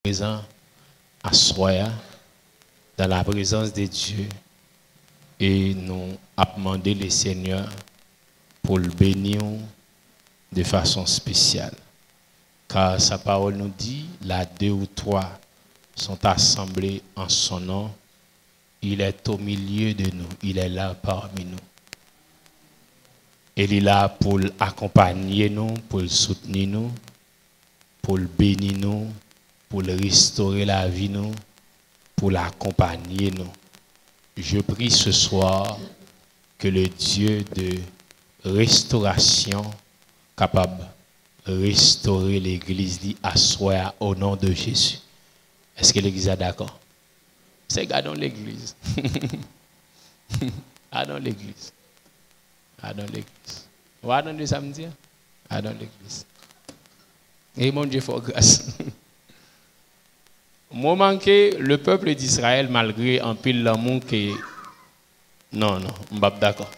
présent à soi, dans la présence de Dieu, et nous avons demandé le Seigneur pour le bénir de façon spéciale. Car sa parole nous dit, là 2 ou 3 sont assemblés en son nom, il est au milieu de nous, il est là parmi nous. Il est là pour accompagner nous, pour soutenir nous, pour bénir nous, pour restaurer la vie nous, pour l'accompagner nous. Je prie ce soir que le Dieu de restauration capable de restaurer l'église dit à soi au nom de Jésus. Est-ce que l'église est d'accord? C'est gardons l'église. Gardons l'église. Gardons l'église. On va attendre samedi. Gardons l'église. Et mon Dieu, faut grâce. Moment que le peuple d'Israël, malgré un pile l'amour que... Non, on ne pas d'accord.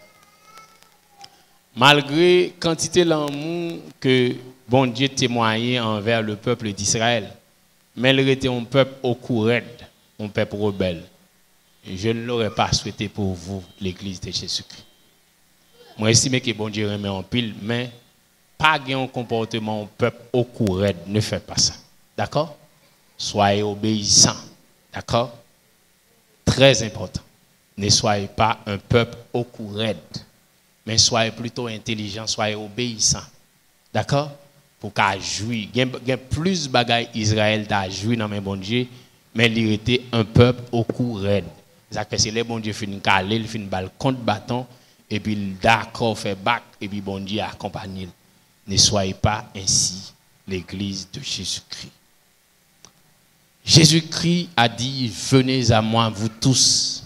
Malgré quantité l'amour que bon Dieu témoignait envers le peuple d'Israël, mais il était un peuple au cou raide, un peuple rebelle. Je ne l'aurais pas souhaité pour vous, l'église de Jésus-Christ. Moi, j'estime que bon Dieu remet en pile, mais pas un comportement un peuple au cou raide, ne faites pas ça. D'accord? Soyez obéissants. D'accord? Très important. Ne soyez pas un peuple au cou raide, mais soyez plutôt intelligents, soyez obéissants. D'accord? Pour qu'à jouir. Il y a plus de bagailles Israël à jouir dans mes bon Dieu, mais il était un peuple au cou raide. C'est les bon Dieu finissent caler, ils finissent balle contre bâton, et puis d'accord fait bac, et puis bon Dieu accompagne. Ne soyez pas ainsi l'église de Jésus-Christ. Jésus-Christ a dit, venez à moi, vous tous,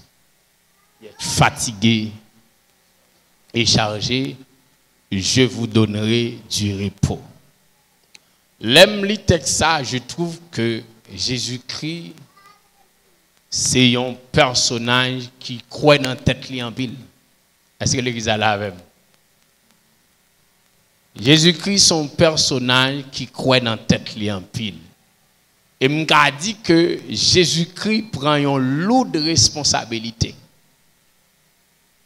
fatigués et chargés, je vous donnerai du repos. L'aime li texte ça, je trouve que Jésus-Christ, c'est un personnage qui croit dans la tête li en pile. Est-ce que l'église a la même? Jésus-Christ, son personnage qui croit dans la tête li en pile. Et m'a dit que Jésus-Christ prend une lourde responsabilité.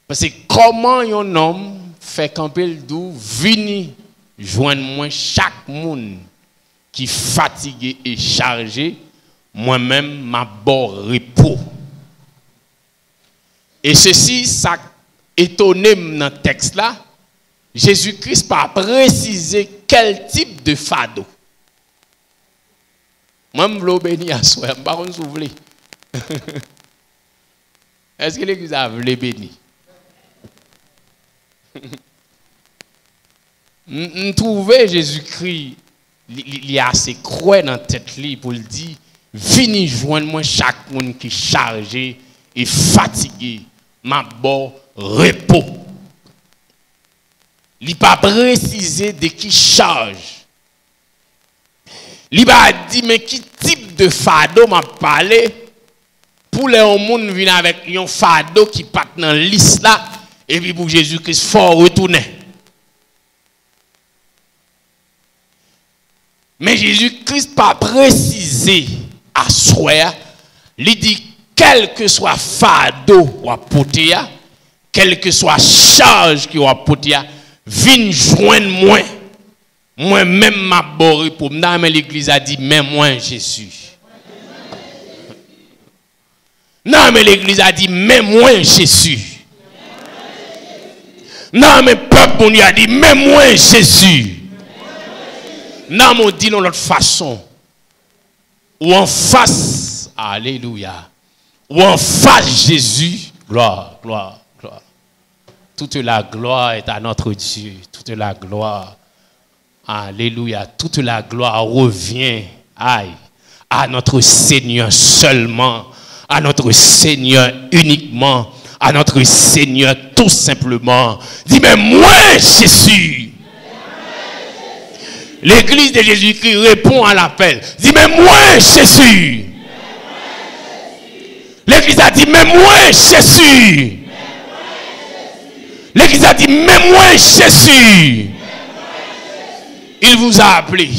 Parce que comment un homme fait camper le doux, vini joindre moi chaque monde qui fatigué et chargé, moi-même m'a bon repos. Et ceci, ça étonné dans le texte là, Jésus-Christ pas précisé quel type de fardeau. Moi, je veux bénir à soi. Je ne sais pas si vous voulez. Est-ce que l'église a voulu bénir? Je trouve Jésus-Christ, il a assez croix dans la tête pour le dire, venez joindre moi chaque monde qui est chargé et fatigué, m'a bon repos. Il n'a pas précisé de qui charge. Il a dit, mais qui type de fardeau m'a parlé pour les gens qui viennent avec un fardeau qui part dans la liste là, et puis pour Jésus-Christ, il faut retourner. Mais Jésus-Christ pas précisé à soi, il dit, quel que soit fardeau ou apporté, quelle que soit charge qui ou apporté, viens joindre moi. Moi-même, ma boré pour me mais l'église a dit, mais moi, Jésus. Non, mais l'église a dit, mais moi, Jésus. Non, mais peuple, on lui a dit, mais moi, Jésus. Non, mais on dit de l'autre façon. Ou en face, alléluia. Ou en face, Jésus, gloire, gloire, gloire. Toute la gloire est à notre Dieu. Toute la gloire. Alléluia. Toute la gloire revient à notre Seigneur seulement, à notre Seigneur uniquement, à notre Seigneur tout simplement. Dis, mais moi, Jésus. L'église de Jésus-Christ répond à l'appel. Dis, mais moi, Jésus. L'église a dit, mais moi, Jésus. L'église a dit, mais moi, Jésus. Il vous a appelé.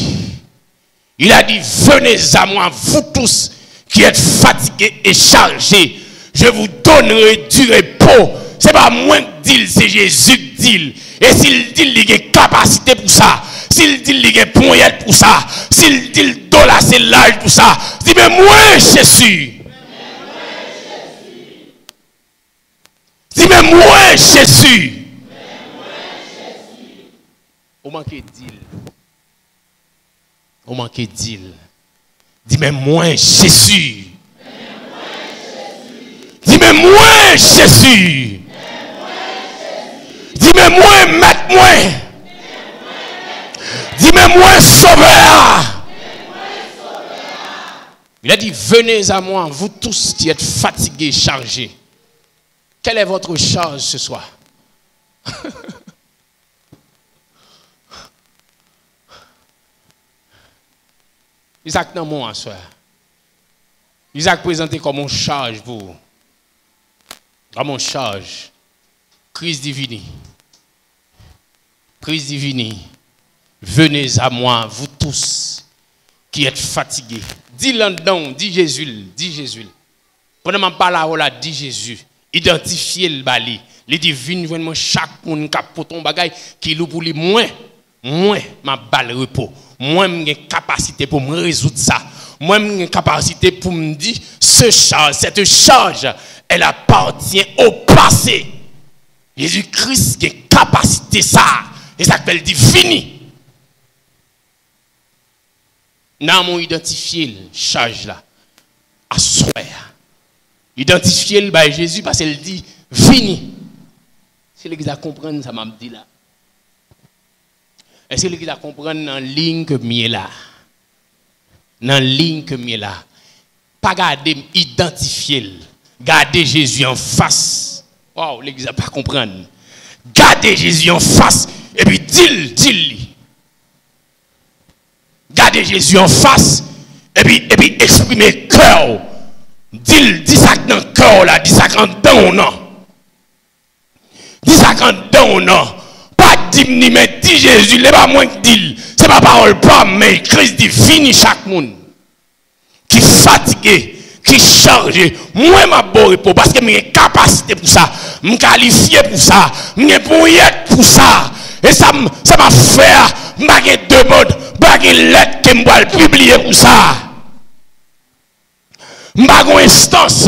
Il a dit, venez à moi, vous tous qui êtes fatigués et chargés. Je vous donnerai du repos. Ce n'est pas moi qui dis, c'est Jésus qui dit. Et s'il dit, il y a capacité pour ça. S'il dit, il y a poignette pour ça. S'il dit, il dollar, c'est l'âge pour ça. Dis, mais moi, Jésus. Dis, mais moi, Jésus. On manque d'île. On manque d'île. Dis, mais moi, Jésus. Dis, mais moi, Jésus. Dis, mais moi, mette-moi. Dis, mais moi, sauveur. Il a dit, venez à moi, vous tous qui êtes fatigués, chargés. Quelle est votre charge ce soir? Isaac n'a pas soir. Isaac présenté comme une charge pour vous. Comme une charge. Crise divine. Crise divine. Venez à moi, vous tous qui êtes fatigués. Dis-le donc, dis Jésus, dis Jésus. Pendant que je parle là, dis Jésus. Identifiez le bali. Les divines, vraiment, chaque monde qui a ton bagage, qui loue pour lui, moi, ma balle repos. Moi, j'ai capacité pour me résoudre ça. Moi, j'ai capacité pour me dire, cette charge, elle appartient au passé. Jésus-Christ a capacité ça. Et ça s'appelle dit fini. Nous avons identifié la charge là. À soi. Identifié le par Jésus parce qu'il dit fini. C'est l'église à comprendre ça m'a dit là. Est-ce que l'église à comprendre dans la ligne que je là? Dans la ligne que je là. Pas garder, identifier. Garder Jésus en face. Wow, l'église à pas comprendre. Garder Jésus en face et puis dis-le. Garder Jésus en face et puis exprimer cœur. Dis ça dans le cœur là, dis ça quand dans non. Dis ça quand dans non. Pas dire ni mais dis Jésus, n'est pas moi qui dis. C'est pas parole pas mais Christ dit fini chaque monde. Qui fatigué, qui chargé, moi m'a beau repos parce que j'ai capacité pour ça, je qualifié pour ça, j'ai poignette pour ça. Et ça m'a fait, je demande, je une lettre que je vais publier pour ça. Je n'ai pas une instance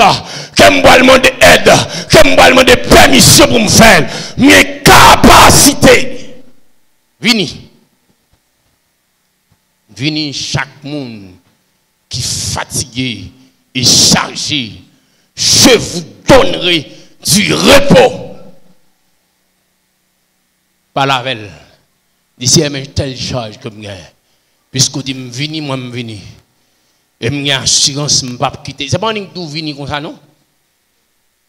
que je vais demander aide, que je vais demander permission pour me faire. Mes capacités. Vini chaque monde qui est fatigué et chargé. Je vous donnerai du repos. Pas la veille. D'ici, il y a telle charge que je puisque vous dites, vini, moi, je vini. Et je assurance, je ne vais pas quitter. Ce n'est pas d'où venir comme ça, non?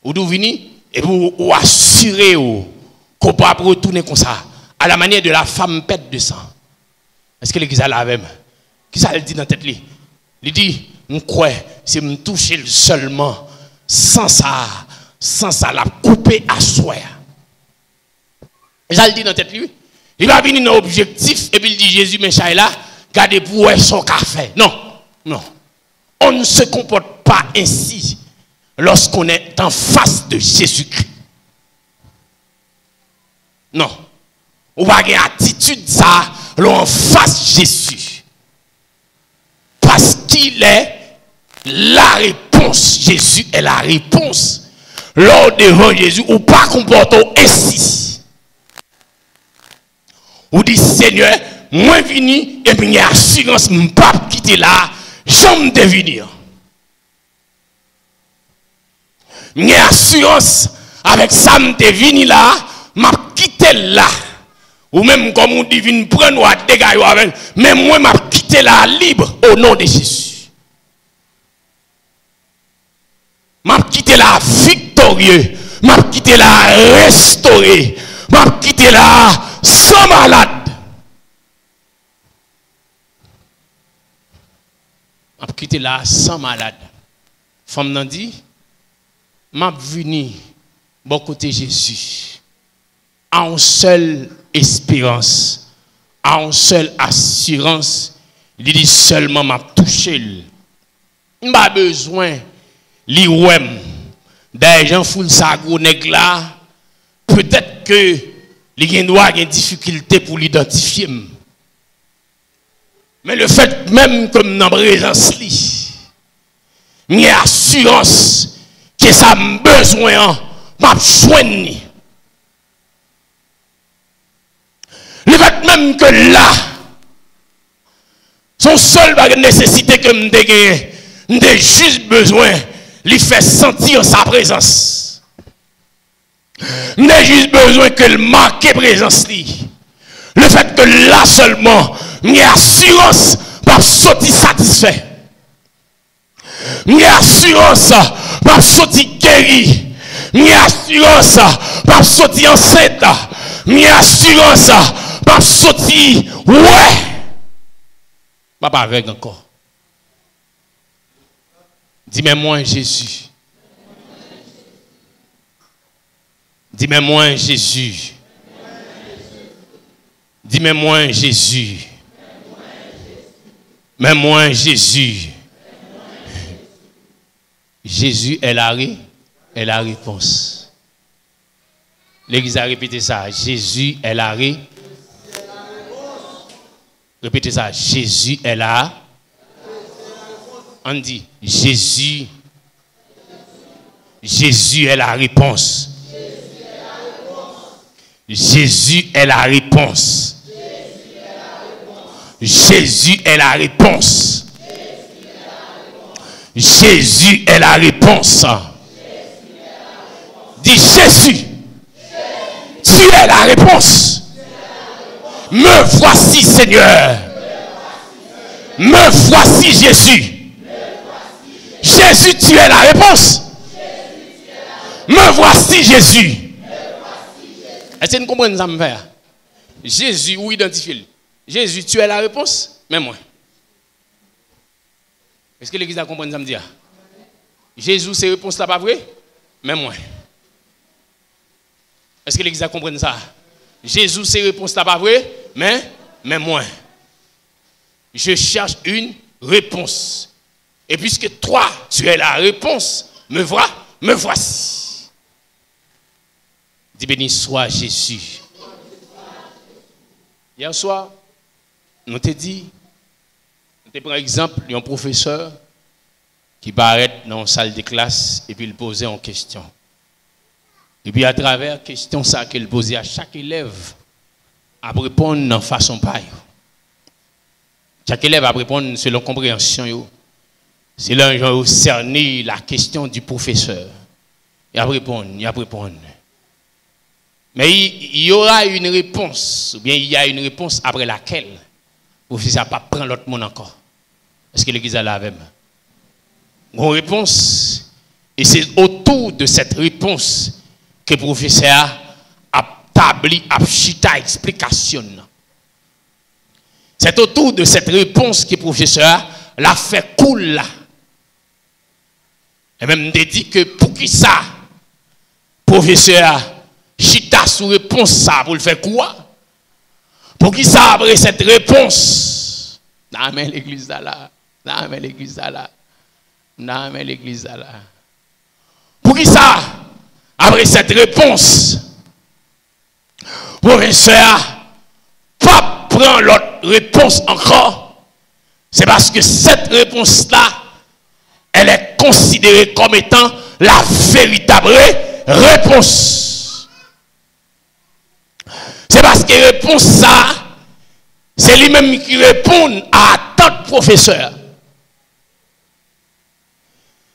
Ou d'où venir, et vous assurez qu'on ne peut pas retourner comme ça, à la manière de la femme pète de sang. Est-ce que l'église a la même? Qui ça le dit dans la tête? Il dit, je crois, c'est me toucher seulement, sans ça, la couper à soi. Et ça le dit dans la tête, lui. Il va venir dans l'objectif, et puis il dit, Jésus, mais ça là, gardez pour son café. Non. On ne se comporte pas ainsi lorsqu'on est en face de Jésus-Christ. Non. On va avoir une attitude ça, en face de Jésus. Parce qu'il est la réponse. Jésus est la réponse. Lors devant Jésus, ou pas comporter ainsi. Ou dit Seigneur, moi vini et puis j'ai assurance, je ne peux pas quitter là. J'aime devenir. J'ai assurance avec ça, je vini là, je quitté là. Ou même comme on dit, vini prendre ou à dégager avec. Mais moi, je quitté là libre au nom de Jésus. Je quitté là victorieux. Je quitté là restauré. Je quitté là sans malade. Je quitté là sans malade. Femme n'a dit, je suis venu bon côté Jésus. En seule espérance, en seule assurance, Il dit seulement m'a touché. Il pas besoin li ouem. D'argent foule sa gros nèg là. Peut-être que il y a une difficulté pour l'identifier. Mais le fait même comme dans la présence li, il y a assurance que ça a besoin m'a joindre. Le fait même que là, son seul nécessité que m'ai juste besoin, lui fait sentir sa présence. M'ai juste besoin que le marque présence li. Le fait que là seulement, m'ai assurance pas sortir satisfait. M'ai assurance pas sortir guéri. M'ai assurance pas sortir enceinte. M'ai assurance pas sortir ouais. Papa avec encore. Dis-moi moi Jésus. Dis-moi moi Jésus. Dis-moi moi Jésus. Mais moi Jésus. Jésus est la réponse. L'Église a répété ça. Jésus est la réponse. Répétez ça. Jésus est là. On dit Jésus. Jésus est la réponse. Jésus est la réponse. Jésus est la réponse. Jésus est la réponse. Dis Jésus. Tu es la réponse. Me voici Seigneur. Me voici Jésus. Jésus, tu es la réponse. Me voici Jésus. Est-ce que vous comprenez ça me faire? Jésus, où identifier? Jésus, tu es la réponse, mais moi. Est-ce que l'Église a compris ça me dire? Jésus, c'est réponse là pas vrai, mais moi. Est-ce que l'Église a compris ça? Jésus, c'est réponse là pas vrai, mais moi. Je cherche une réponse. Et puisque toi, tu es la réponse, me voici. Dis béni soit Jésus. Hier soir, nous t'ai dit, par exemple, un professeur qui paraît dans une salle de classe et puis il posait en question. Et puis à travers la question ça qu'il posait à chaque élève, à répondre en façon pareille. Chaque élève a répondre selon compréhension. C'est là où cerner la question du professeur. Il a répondre. Mais il y aura une réponse, ou bien il y a une réponse après laquelle le professeur ne va pas prendre l'autre monde encore. Est-ce que l'Église a la même? Une réponse, et c'est autour de cette réponse que le professeur a établi, a chita explication. C'est autour de cette réponse que le professeur l'a fait cool là. Et même dit que pour qui ça, professeur chita sous réponse ça pour le faire quoi? Pour qui ça après cette réponse? Non mais l'église là. Non mais l'église là. Non mais l'église là. Pour qui ça après cette réponse? Professeur pas prendre l'autre réponse encore. C'est parce que cette réponse là elle est considérée comme étant la véritable réponse. C'est parce que réponse ça, c'est lui-même qui répond à tant de professeurs.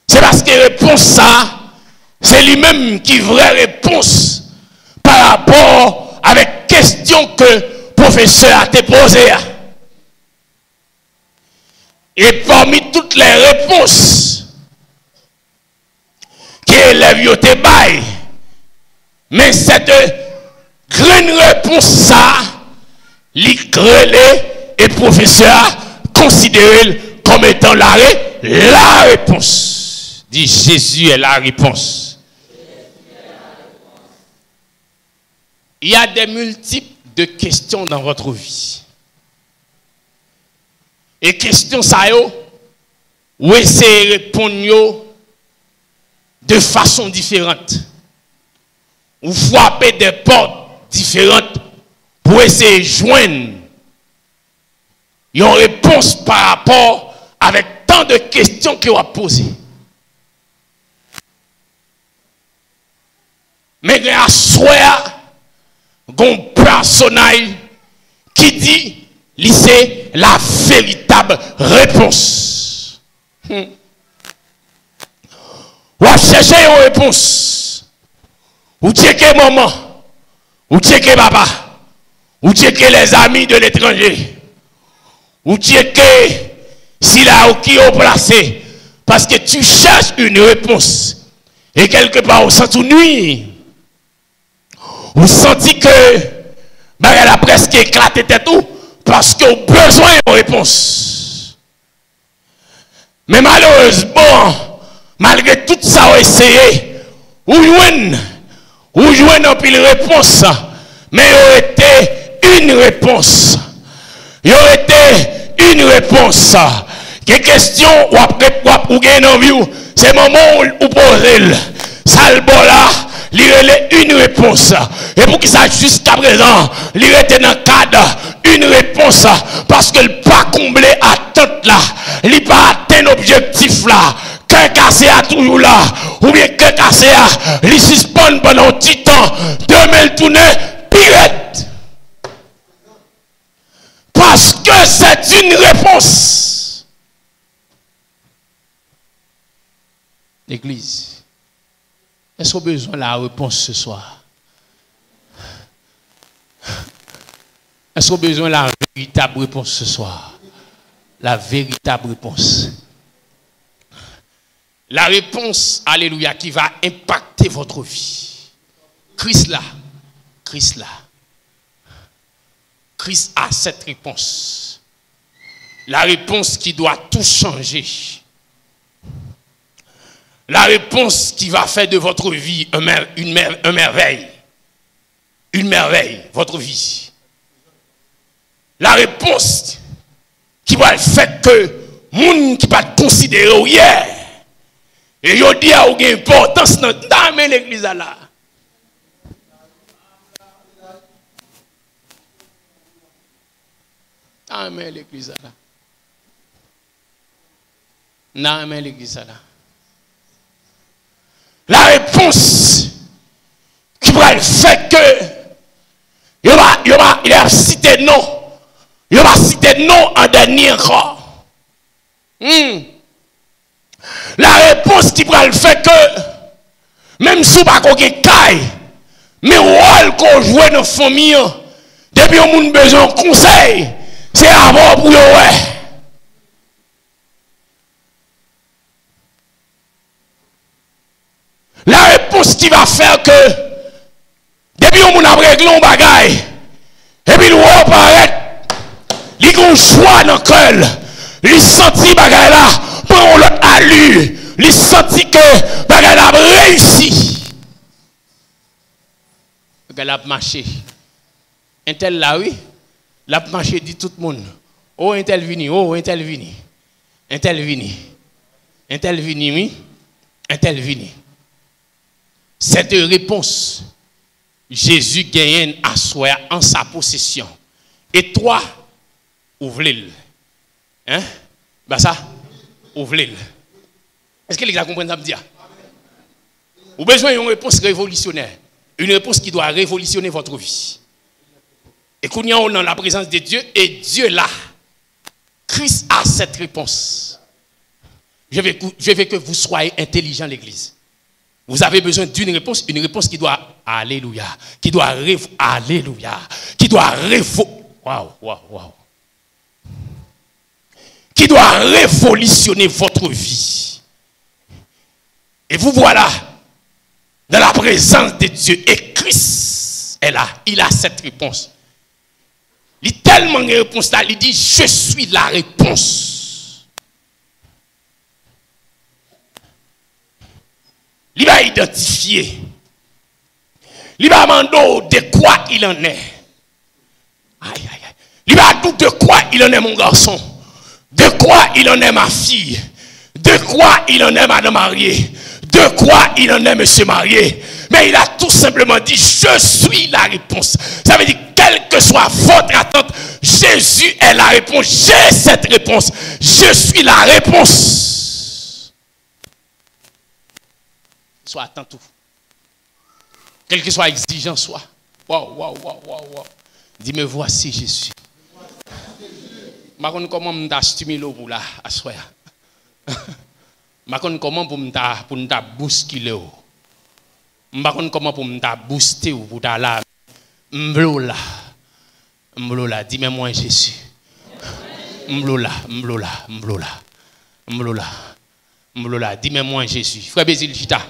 C'est parce que réponse ça, c'est lui-même qui vraie réponse par rapport avec question que le professeur a te posée. Et parmi toutes les réponses que l'élève te baille, mais cette grande réponse ça, et professeur considéré comme étant la réponse. Dit Jésus est la réponse. Il y a des multiples de questions dans votre vie. Et question ça yo, ou essayer de répondre de façon différente. Ou frapper des portes différentes pour essayer de joindre une réponse par rapport avec tant de questions que vous avez posées. Mais il y a un personnage qui dit c'est la véritable réponse. Vous cherchez une réponse. Vous checkez maman, vous checkez papa, vous checkez les amis de l'étranger, vous checkez si là où qui est placé, parce que tu cherches une réponse. Et quelque part, vous sentez nuit. Vous sentez que elle a presque éclaté tout parce que vous avez besoin de réponse. Mais malheureusement, malgré tout ça, vous essayez, vous jouez une pile réponse, mais il y aurait été une réponse. Il y aurait été une réponse. Quelle question ou gagne en vue, c'est le moment où vous posez ça le bon là. Il y a une réponse. Et pour qu'il ça jusqu'à présent, il y a dans le cadre une réponse. Parce qu'il n'a pas comblé attente là. Il n'a pas atteint l'objectif là. Qu'un cassé a toujours là. Ou bien qu'un cassé a, il suspend pendant un petit temps. Demain il tourne pirate. Parce que c'est une réponse. L'église. Est-ce qu'on a besoin de la réponse ce soir? Est-ce qu'on a besoin de la véritable réponse ce soir? La véritable réponse. La réponse, alléluia, qui va impacter votre vie. Christ là. Christ là. Christ a cette réponse. La réponse qui doit tout changer. La réponse qui va faire de votre vie une merveille. Une merveille, votre vie. La réponse qui va faire que monde qui va considérer hier. Et je dis à vous une importance dans l'église là. Amen l'église là. Amen l'église là. La réponse qui va faire que il va citer non. Il va citer non en dernier encore. La réponse qui va faire que même si vous n'avez pas de caille, mais rôle qu'on joue dans la famille, depuis qu'on a besoin de conseil, c'est avant pour vous. La réponse qui va faire que depuis qu'on a réglé un bagage et puis nous reparaît, il y a un choix dans le cœur, il sentit bagage là prend l'autre allure, il sentit que bagage là réussi. Bagage là marché. Un tel là oui, l'a marché dit tout le monde. Oh un tel vini, oh un tel vini. Un tel vini. Un tel vini oui, un tel vini. Cette réponse, Jésus gagne à soi en sa possession. Et toi, ouvrez-le. Hein? Bah ça, ouvrez-le. Est-ce que les gars comprennent ça me dire? Vous avez besoin d'une réponse révolutionnaire. Une réponse qui doit révolutionner votre vie. Et qu'on y a dans la présence de Dieu, et Dieu là, Christ a cette réponse. Je veux que vous soyez intelligents, l'Église. Vous avez besoin d'une réponse, une réponse qui doit, alléluia, qui doit, alléluia, qui doit, qui doit révolutionner votre vie. Et vous voilà dans la présence de Dieu. Et Christ est là, il a cette réponse. Il a tellement de réponses là, il dit, je suis la réponse. Il va identifier. Il va demander de quoi il en est. Aïe, aïe, aïe. Il va dire de quoi il en est, mon garçon. De quoi il en est ma fille? De quoi il en est madame mariée? De quoi il en est monsieur marié? Mais il a tout simplement dit, je suis la réponse. Ça veut dire, quelle que soit votre attente, Jésus est la réponse. J'ai cette réponse. Je suis la réponse. Soit attend tout. Quel que soit exigeant soit. Waouh. Dis, me voici Jésus. Je ne sais pas comment je stimuler pour là, à soi. Je ne sais pas comment pour me bousculer. Je ne sais pas comment pour me booster ou pour là. M'blola. Dis-moi moi Jésus. M'blola. Dis-moi moi Jésus. Frère Bézil Chita.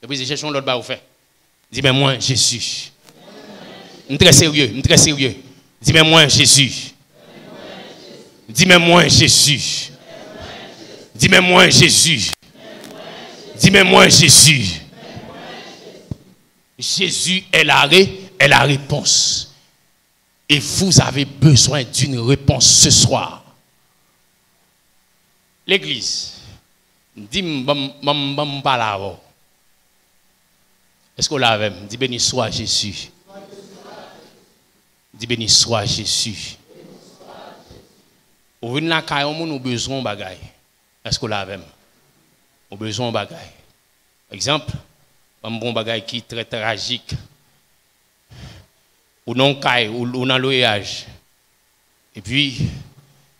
Et puis, cherchons l'autre bas au fait. Dis-moi moi, Jésus. Je suis très sérieux. Dis-moi moi, Jésus. Dis-moi moi, Jésus. Dis-moi moi, Jésus. Dis-moi moi, Jésus. Jésus est la réponse. Et vous avez besoin d'une réponse ce soir. L'église. Dis-moi pas là. Est-ce qu'on l'a avec? Dis béni soit Jésus. Dis béni soit Jésus. Ou venez là quand on a besoin de bagaille. Est-ce qu'on l'a avec? On a besoin de bagaille. Exemple, un bon bagaille qui est très tragique. Ou non caille ou dans l'oeillage. Et puis il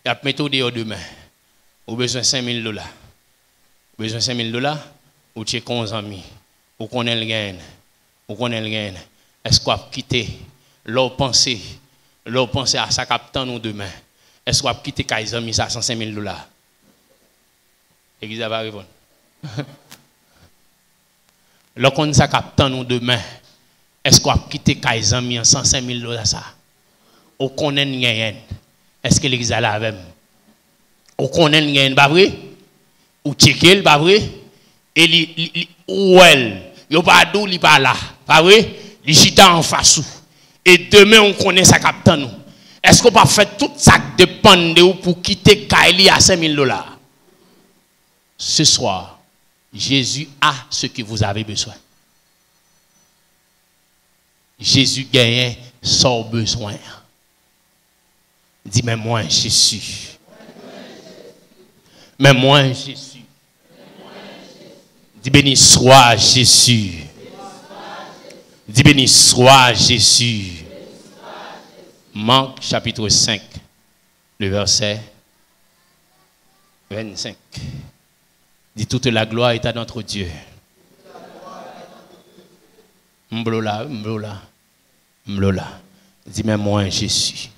y a méthode demain. Ou besoin de $5,000. Besoin de $5,000 ou tu es 11 amis. Ou connaît le gain. Est-ce qu'on va quitter leur pensée à ça captant nous demain? Est-ce qu'on va quitter Kaiser mis ça $105,000? L'église va répondre. Leur qu'on ça captant nous demain. Est-ce qu'on va quitter Kaiser mis $105,000 ça? Ou connaît le gain? Est-ce que l'église a la avec? Ou connaît le gain, pas vrai? Ou checker, pas vrai? Et ou elle. Yo pas d'où li pas là, pas vrai? Li chita en face. Et demain on connaît ça captant nous. Est-ce qu'on pas fait tout ça dépend de vous pour quitter Kaili à $5,000? Ce soir, Jésus a ce que vous avez besoin. Jésus gagne son besoin. Dis, mais moi Jésus. Mais moi Jésus. Dis béni soit Jésus. Dis béni soit Jésus. Marc chapitre 5, le verset 25. Dis toute la gloire est à notre Dieu. Mblola. Dis-moi moi Jésus.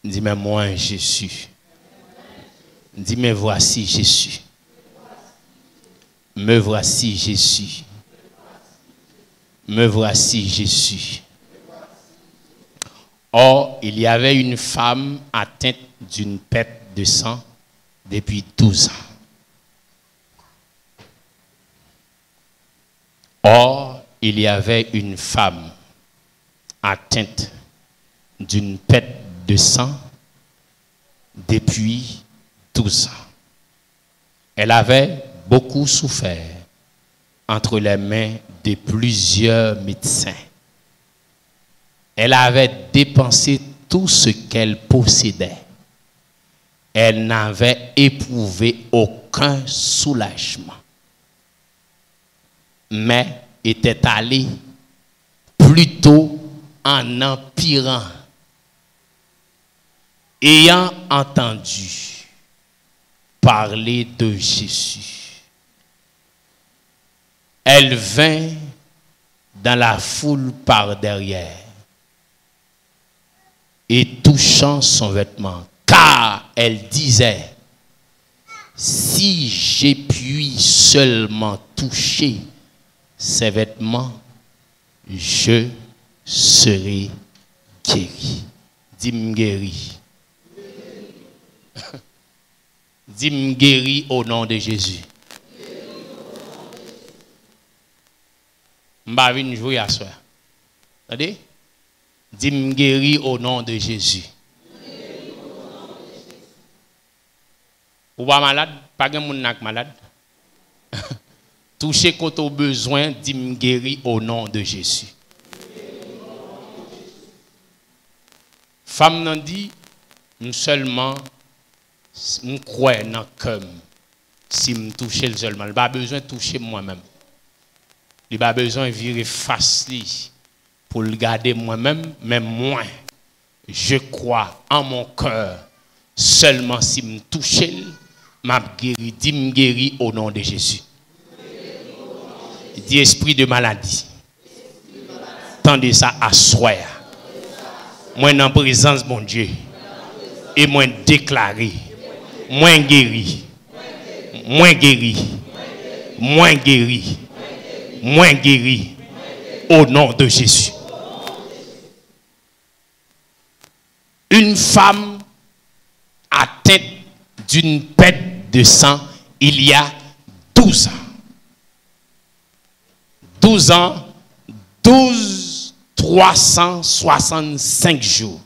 Dis-moi moi Jésus. Dis-moi voici Jésus. Me voici Jésus. Me voici Jésus. Or, il y avait une femme atteinte d'une perte de sang depuis 12 ans. Or, il y avait une femme atteinte d'une perte de sang depuis 12 ans. Elle avait beaucoup souffert entre les mains de plusieurs médecins. Elle avait dépensé tout ce qu'elle possédait. Elle n'avait éprouvé aucun soulagement, mais était allée plutôt en empirant. Ayant entendu parler de Jésus, elle vint dans la foule par derrière et touchant son vêtement, car elle disait, si j'ai pu seulement toucher ses vêtements, je serai guéri. Dis-moi guéri. Dis-moi guéri au nom de Jésus. Je vais venir jouer à soir. Attendez? Dis-moi guéri au nom de Jésus. Ou pas malade, pas de monde malade. Touchez quand au besoin, dit me guérir au nom de Jésus. Femme n'a dit, seulement, je crois dans le cœur. Si je touche le seulement, il n'a pas besoin de toucher moi-même. Il n'a pas besoin de virer face pour le garder moi-même, mais moi, je crois en mon cœur. Seulement si je touche, m'a guéri, dit me guéri au nom de Jésus. Dit esprit de maladie. Tendez ça à soi. Moi en présence mon Dieu. Et moi déclaré. Moi guéri. Moi guéri. Moi guéri. Moi guéri. Au nom de Jésus. Une femme atteinte d'une perte de sang il y a 12 ans. 12 ans, 365 jours.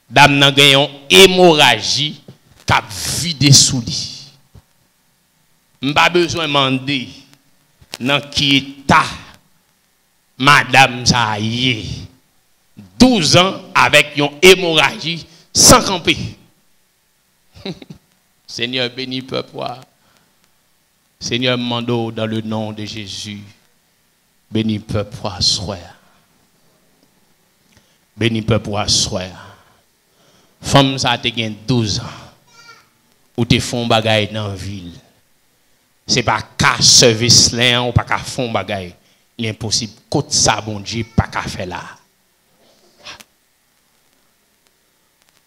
Dame nan gen yon hémorragie k'ap vide sous li. M'pa besoin demander dans qui état madame ça y 12 ans avec une hémorragie sans camper. Seigneur béni peuple. Seigneur mando dans le nom de Jésus. Béni peuple soir. Béni peuple soir. Femme ça te gen 12 ans. Ou te font bagay dans ville. C'est pas qu'à service là ou pas qu'à font bagay. L'impossible côté ça bon Dieu pas qu'à faire là.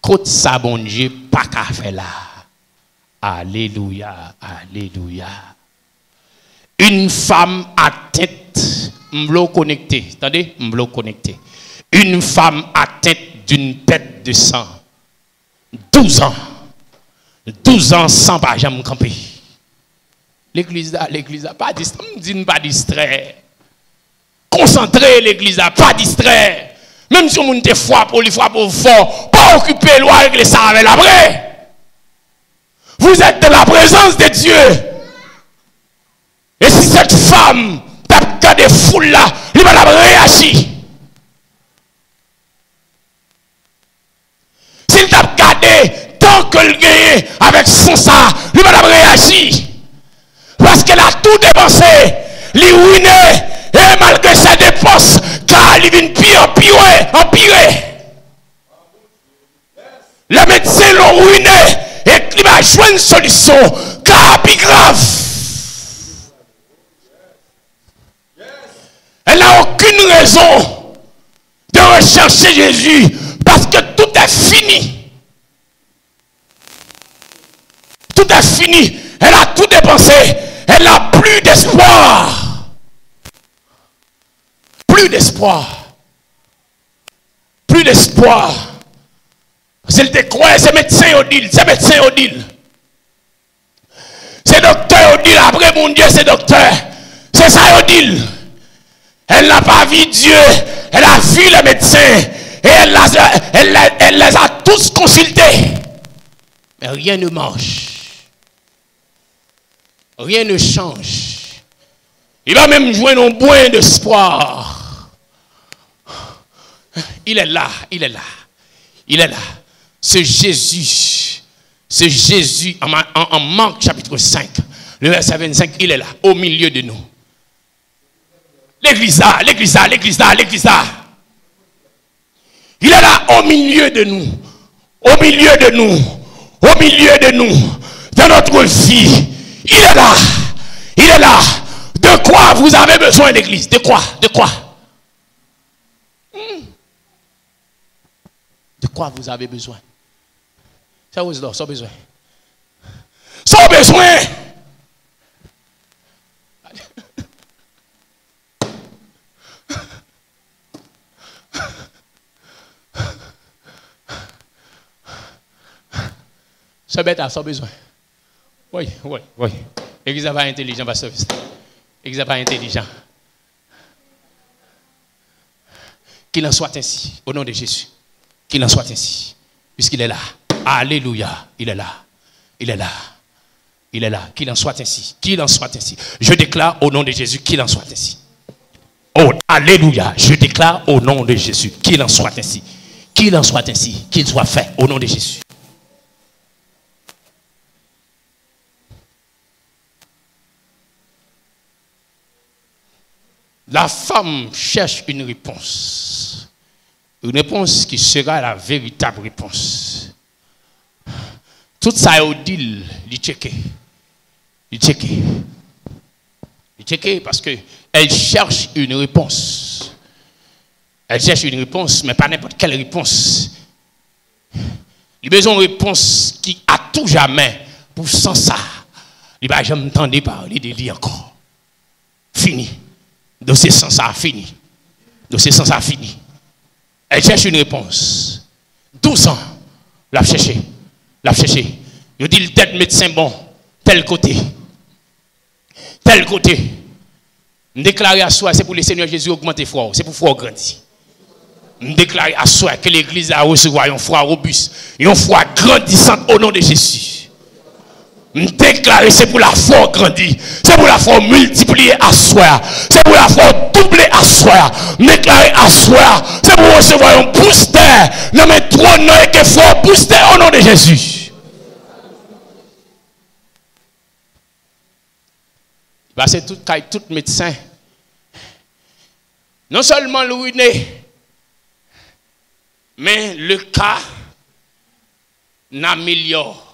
Côté ça bon Dieu pas qu'à faire là. Alléluia, alléluia. Une femme atteinte, m'blo connecté, attendez, m'blo connecté. Une femme atteinte d'une perte de sang. 12 ans. 12 ans sans pas jamais camper. L'église a pas distrait, pas distrait. Concentré l'église a pas distrait. Même si on te frappe pour fort, pas occuper loi régler ça avec l'après. Vous êtes dans la présence de Dieu. Et si cette femme t'a gardé foule là, il va la réagir. S'il t'a gardé tant que le gagne avec son ça, il va la réagir. Parce qu'elle a tout dépensé, lui ruiné, et malgré sa dépense, car il vient pire, empirer. Les médecins l'ont ruiné, et il va jouer une solution, car plus grave. Elle n'a aucune raison de rechercher Jésus parce que tout est fini. Tout est fini. Elle a tout dépensé. Elle n'a plus d'espoir. Plus d'espoir. Plus d'espoir. Parce qu'elle te croit, c'est médecin Odile. C'est médecin Odile. C'est docteur Odile. Après mon Dieu, c'est docteur. C'est ça Odile. Elle n'a pas vu Dieu, elle a vu les médecins et elle les a tous consultés. Mais rien ne marche. Rien ne change. Il va même jouer un point d'espoir. Il est là, il est là. Il est là. Ce Jésus en Marc chapitre 5, le verset 25, il est là, au milieu de nous. L'église là. Il est là au milieu de nous. Au milieu de nous. Dans notre vie. Il est là. De quoi vous avez besoin l'église? De quoi? De quoi vous avez besoin? Ça vous est sans besoin. Sans besoin. Ce bête a sans besoin. Oui. L'église n'est pas intelligent, pasteur. L'église n'est pas intelligent. Qu'il en soit ainsi, au nom de Jésus. Qu'il en soit ainsi, puisqu'il est là. Alléluia, il est là. Il est là. Il est là. Qu'il en soit ainsi. Qu'il en soit ainsi. Je déclare au nom de Jésus qu'il en soit ainsi. Oh, alléluia. Je déclare au nom de Jésus qu'il en soit ainsi. Qu'il en soit ainsi. Qu'il soit fait au nom de Jésus. La femme cherche une réponse. Une réponse qui sera la véritable réponse. Tout ça est au deal, il checker. Il checker. Il checker parce qu'elle cherche une réponse. Elle cherche une réponse, mais pas n'importe quelle réponse. Il a besoin de réponse qui, à tout jamais, pour sans ça, il va jamais entendre parler de lui encore. Fini. Dossier sans ça, fini. Dossier sans ça, fini. Elle cherche une réponse. 12 ans, l'a cherché. L'a cherché. Il dit le tête médecin bon, tel côté. Tel côté. Je déclare à soi, c'est pour le Seigneur Jésus augmenter foi, c'est pour foi grandir. Je déclare à soi que l'église a recevoir une foi robuste, une foi grandissante au nom de Jésus. Je déclare, c'est pour la foi grandir, c'est pour la foi multiplier à soi, c'est pour la foi doubler à soi, déclarer à soi, c'est pour recevoir un booster, non mais trop non et que foi booster au nom de Jésus. Bah c'est tout médecin. Non seulement le ruiné, mais le cas n'améliore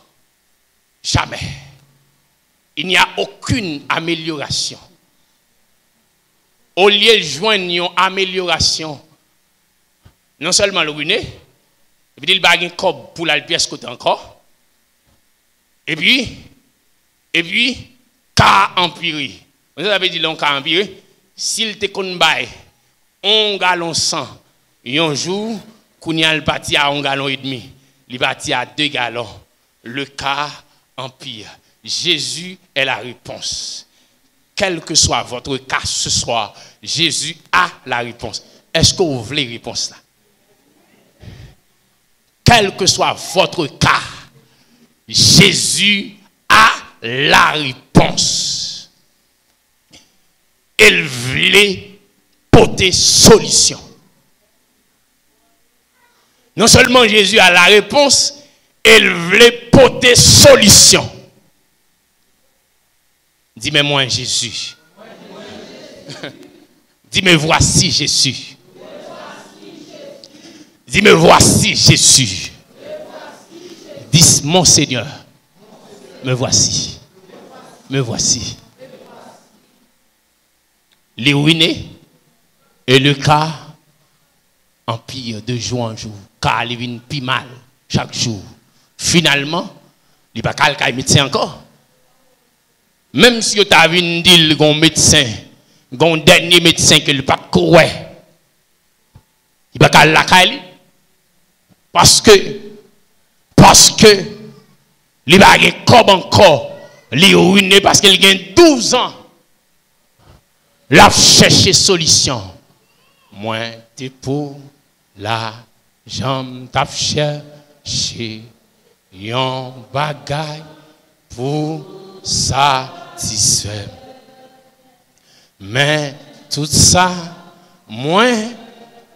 jamais. Il n'y a aucune amélioration. Au lieu de joindre une amélioration, non seulement le ruiné, et puis il va gagner cob pour la pièce côté encore, et puis, cas empiré. Vous avez dit l'on cas empiré, s'il te connaît bail, un gallon sang, un jour, qu'on y a le parti à 1,5 gallon, il parti à 2 gallons. Le cas empire. Jésus est la réponse. Quel que soit votre cas ce soir, Jésus a la réponse. Est-ce que vous voulez la réponse là? Quel que soit votre cas, Jésus a la réponse. Il voulait porter solution. Non seulement Jésus a la réponse, il voulait porter solution. Dis-moi moi Jésus. Dis-moi voici Jésus. Dis-moi voici Jésus. Dis mon Seigneur. Me voici. Me voici. Les ruinés et le cas empire de jour en jour. Car il vient plus mal chaque jour. Finalement, il n'y a pas qu'à médecin encore. Même si tu as vu un médecin, un dernier médecin qui n'est pas courir, il n'y a pas qu'à la parce que il va gagner comme encore, il ruiné parce qu'il gagne 12 ans. Il a cherché solution. Moi, t'es pour la jambe, t'as cherché yon bagay pour satisfaire. Mais tout ça, moi,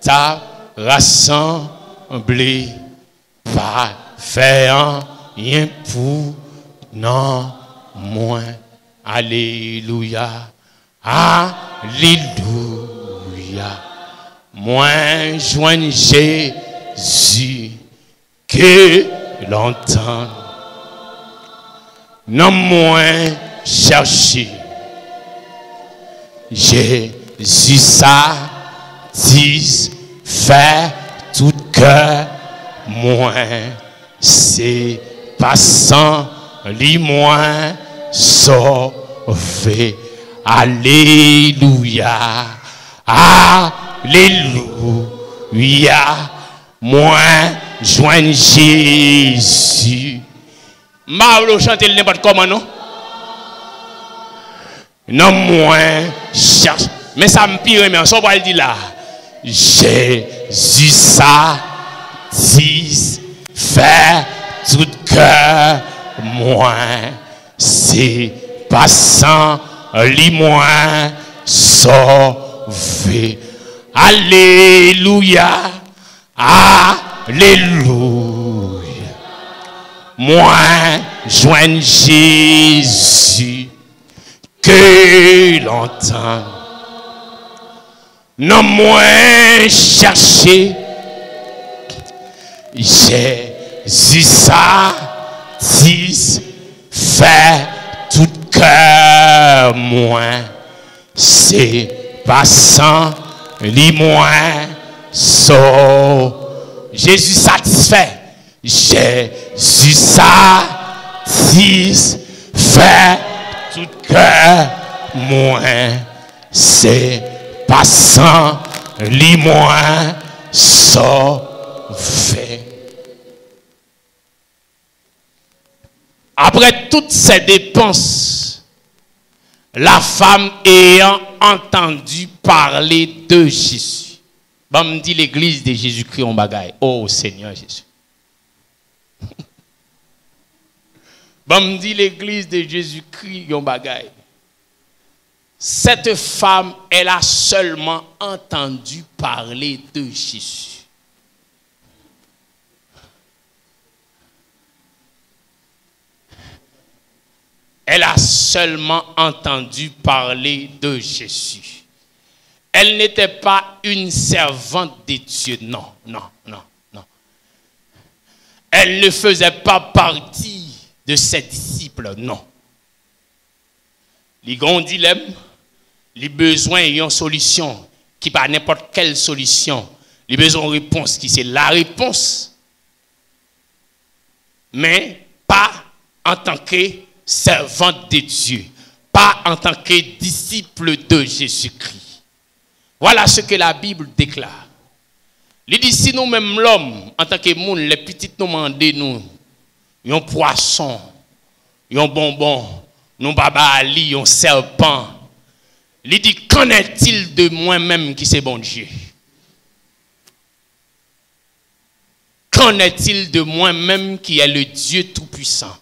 t'as rassemblé, pas faire rien pour non moins. Alléluia. Alléluia. Moi, joigne Jésus que l'entend. Non moins chercher. Jésus satisfait tout cœur. Moi, c'est passant, li moins sauvé. Alléluia. Alléluia. Moi, joigne Jésus. Marlo chante n'importe comment, non? Non, moi, cherche. Mais ça me pire, mais on s'en va le dire là. Jésus satisfait tout cœur. moins, c'est passant, li moins, sauvé. Alléluia, alléluia. Moi, joins Jésus, que longtemps. Non moins chercher, Jésus satisfait tout cœur moins, c'est passant, li moins, Jésus satisfait, Jésus satisfait tout cœur moins, c'est passant, li moins, sauvé. Après toutes ces dépenses, la femme ayant entendu parler de Jésus. Bon, me dit l'église de Jésus-Christ en bagaille. Oh Seigneur Jésus. Bon, me dit l'église de Jésus-Christ en bagaille. Cette femme, elle a seulement entendu parler de Jésus. Elle a seulement entendu parler de Jésus. Elle n'était pas une servante de Dieu. Non, non, non, non. Elle ne faisait pas partie de ses disciples. Non. Les grands dilemmes, les besoins et une solution qui pas n'importe quelle solution. Les besoins de réponse qui c'est la réponse. Mais pas en tant que servante de Dieu, pas en tant que disciple de Jésus-Christ. Voilà ce que la Bible déclare. Il dit si nous-mêmes l'homme, en tant que monde, les petites nous demandent nous, un poisson, un bonbon, un babali, un serpent. Il dit qu'en est-il de moi-même qui c'est bon Dieu? Qu'en est-il de moi-même qui est le Dieu Tout-Puissant?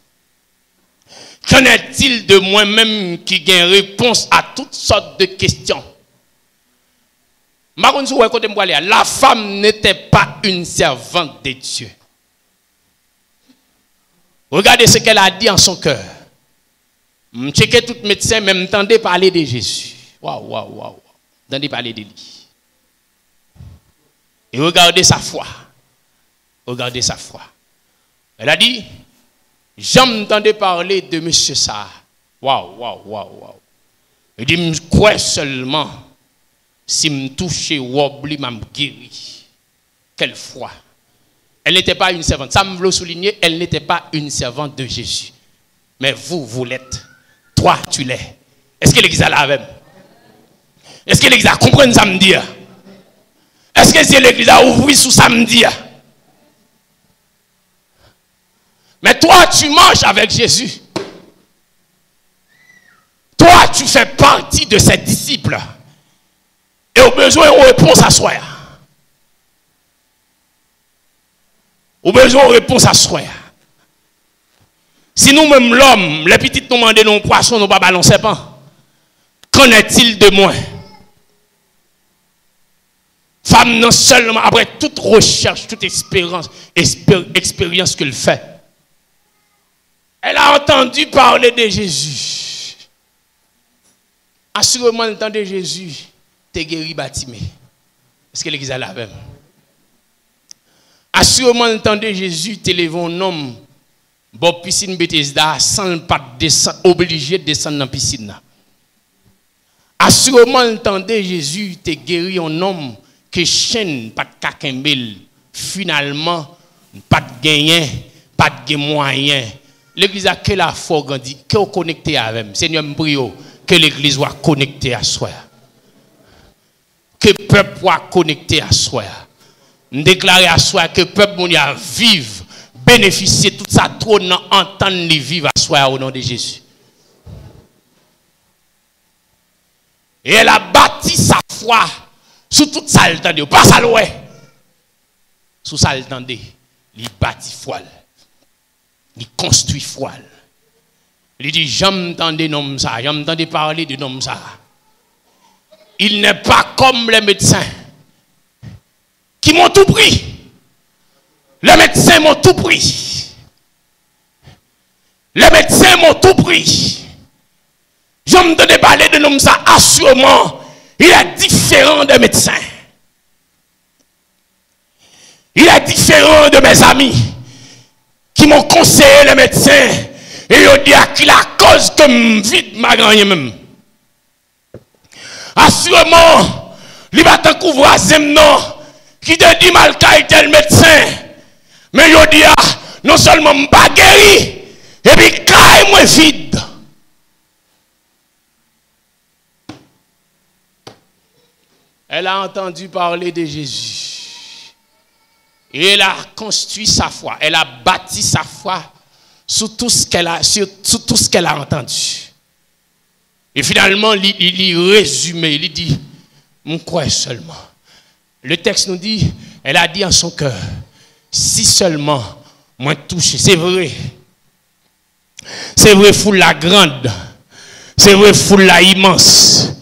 Qu'en est-il de moi-même qui gagne réponse à toutes sortes de questions? La femme n'était pas une servante de Dieu. Regardez ce qu'elle a dit en son cœur. Je checkais tout médecin, mais m'entendait parler de Jésus. Waouh, waouh, waouh. M'entendait parler de lui. Et regardez sa foi. Regardez sa foi. Elle a dit, j'entendais parler de monsieur ça. Waouh, waouh, waouh, waouh. Elle dit, je crois seulement si me touche ou oublie, m'a guéri. Quelle foi. Elle n'était pas une servante. Ça me veut souligner, elle n'était pas une servante de Jésus. Mais vous l'êtes. Toi, tu l'es. Est-ce que l'église a la même? Est-ce que l'église a compris samedi? Est-ce que l'église a ouvert sous samedi? Mais toi, tu manges avec Jésus. Toi, tu fais partie de ses disciples. Et au besoin, on répond à soi. Au besoin, on répond à soi. Si nous-mêmes, l'homme, les petites nous demandent nos poissons, nos babas, nos serpents, qu'en est-il de moi? Femme, non seulement, après toute recherche, toute expérience qu'elle fait, elle a entendu parler de Jésus. Assurément, le temps de Jésus, t'es guéri Batimé. Est-ce que l'église a la même? Assurément, le temps de Jésus, t'es levé un homme, bon piscine Bethesda, sans pas obligé de descendre dans la piscine. Assurément, le temps de Jésus, t'es guéri un homme que chaîne, pas de kakembel, finalement, pas de gagnant, pas de moyen. L'église a que la foi grandit, que vous connectez avec elle. Seigneur, je prie que l'église soit connectée à soi. Que le peuple soit connecté à soi. Je déclare à soi que le peuple vive, bénéficier de tout ça, trône, entendre les vivre à soi au nom de Jésus. Et elle a bâti sa foi sur tout ça, elle tendait. Pas ça, ouais. Sous ça, elle tendait. Il bâtit foi. il construit foi. Il dit, j'entendais nom ça, j'entendais parler de nom ça. Il n'est pas comme les médecins qui m'ont tout pris. Les médecins m'ont tout pris. Les médecins m'ont tout pris. J'entendais parler de nom ça, assurément, il est différent des médecins. Il est différent de mes amis qui m'ont conseillé les médecins et ils ont dit à qui la cause que je vide ma grand même. Assurément, il va te couvrir qui te dit mal qu'il tel médecin. Mais il dit non seulement je ne suis pas guéri, et puis quand moi vide. Elle a entendu parler de Jésus. Et elle a construit sa foi. Elle a bâti sa foi sur tout ce qu'elle a entendu. Et finalement, il résume, il dit, mon crois seulement. Le texte nous dit, elle a dit en son cœur, si seulement moi touché, c'est vrai. C'est vrai, foule la grande. C'est vrai, foule la immense.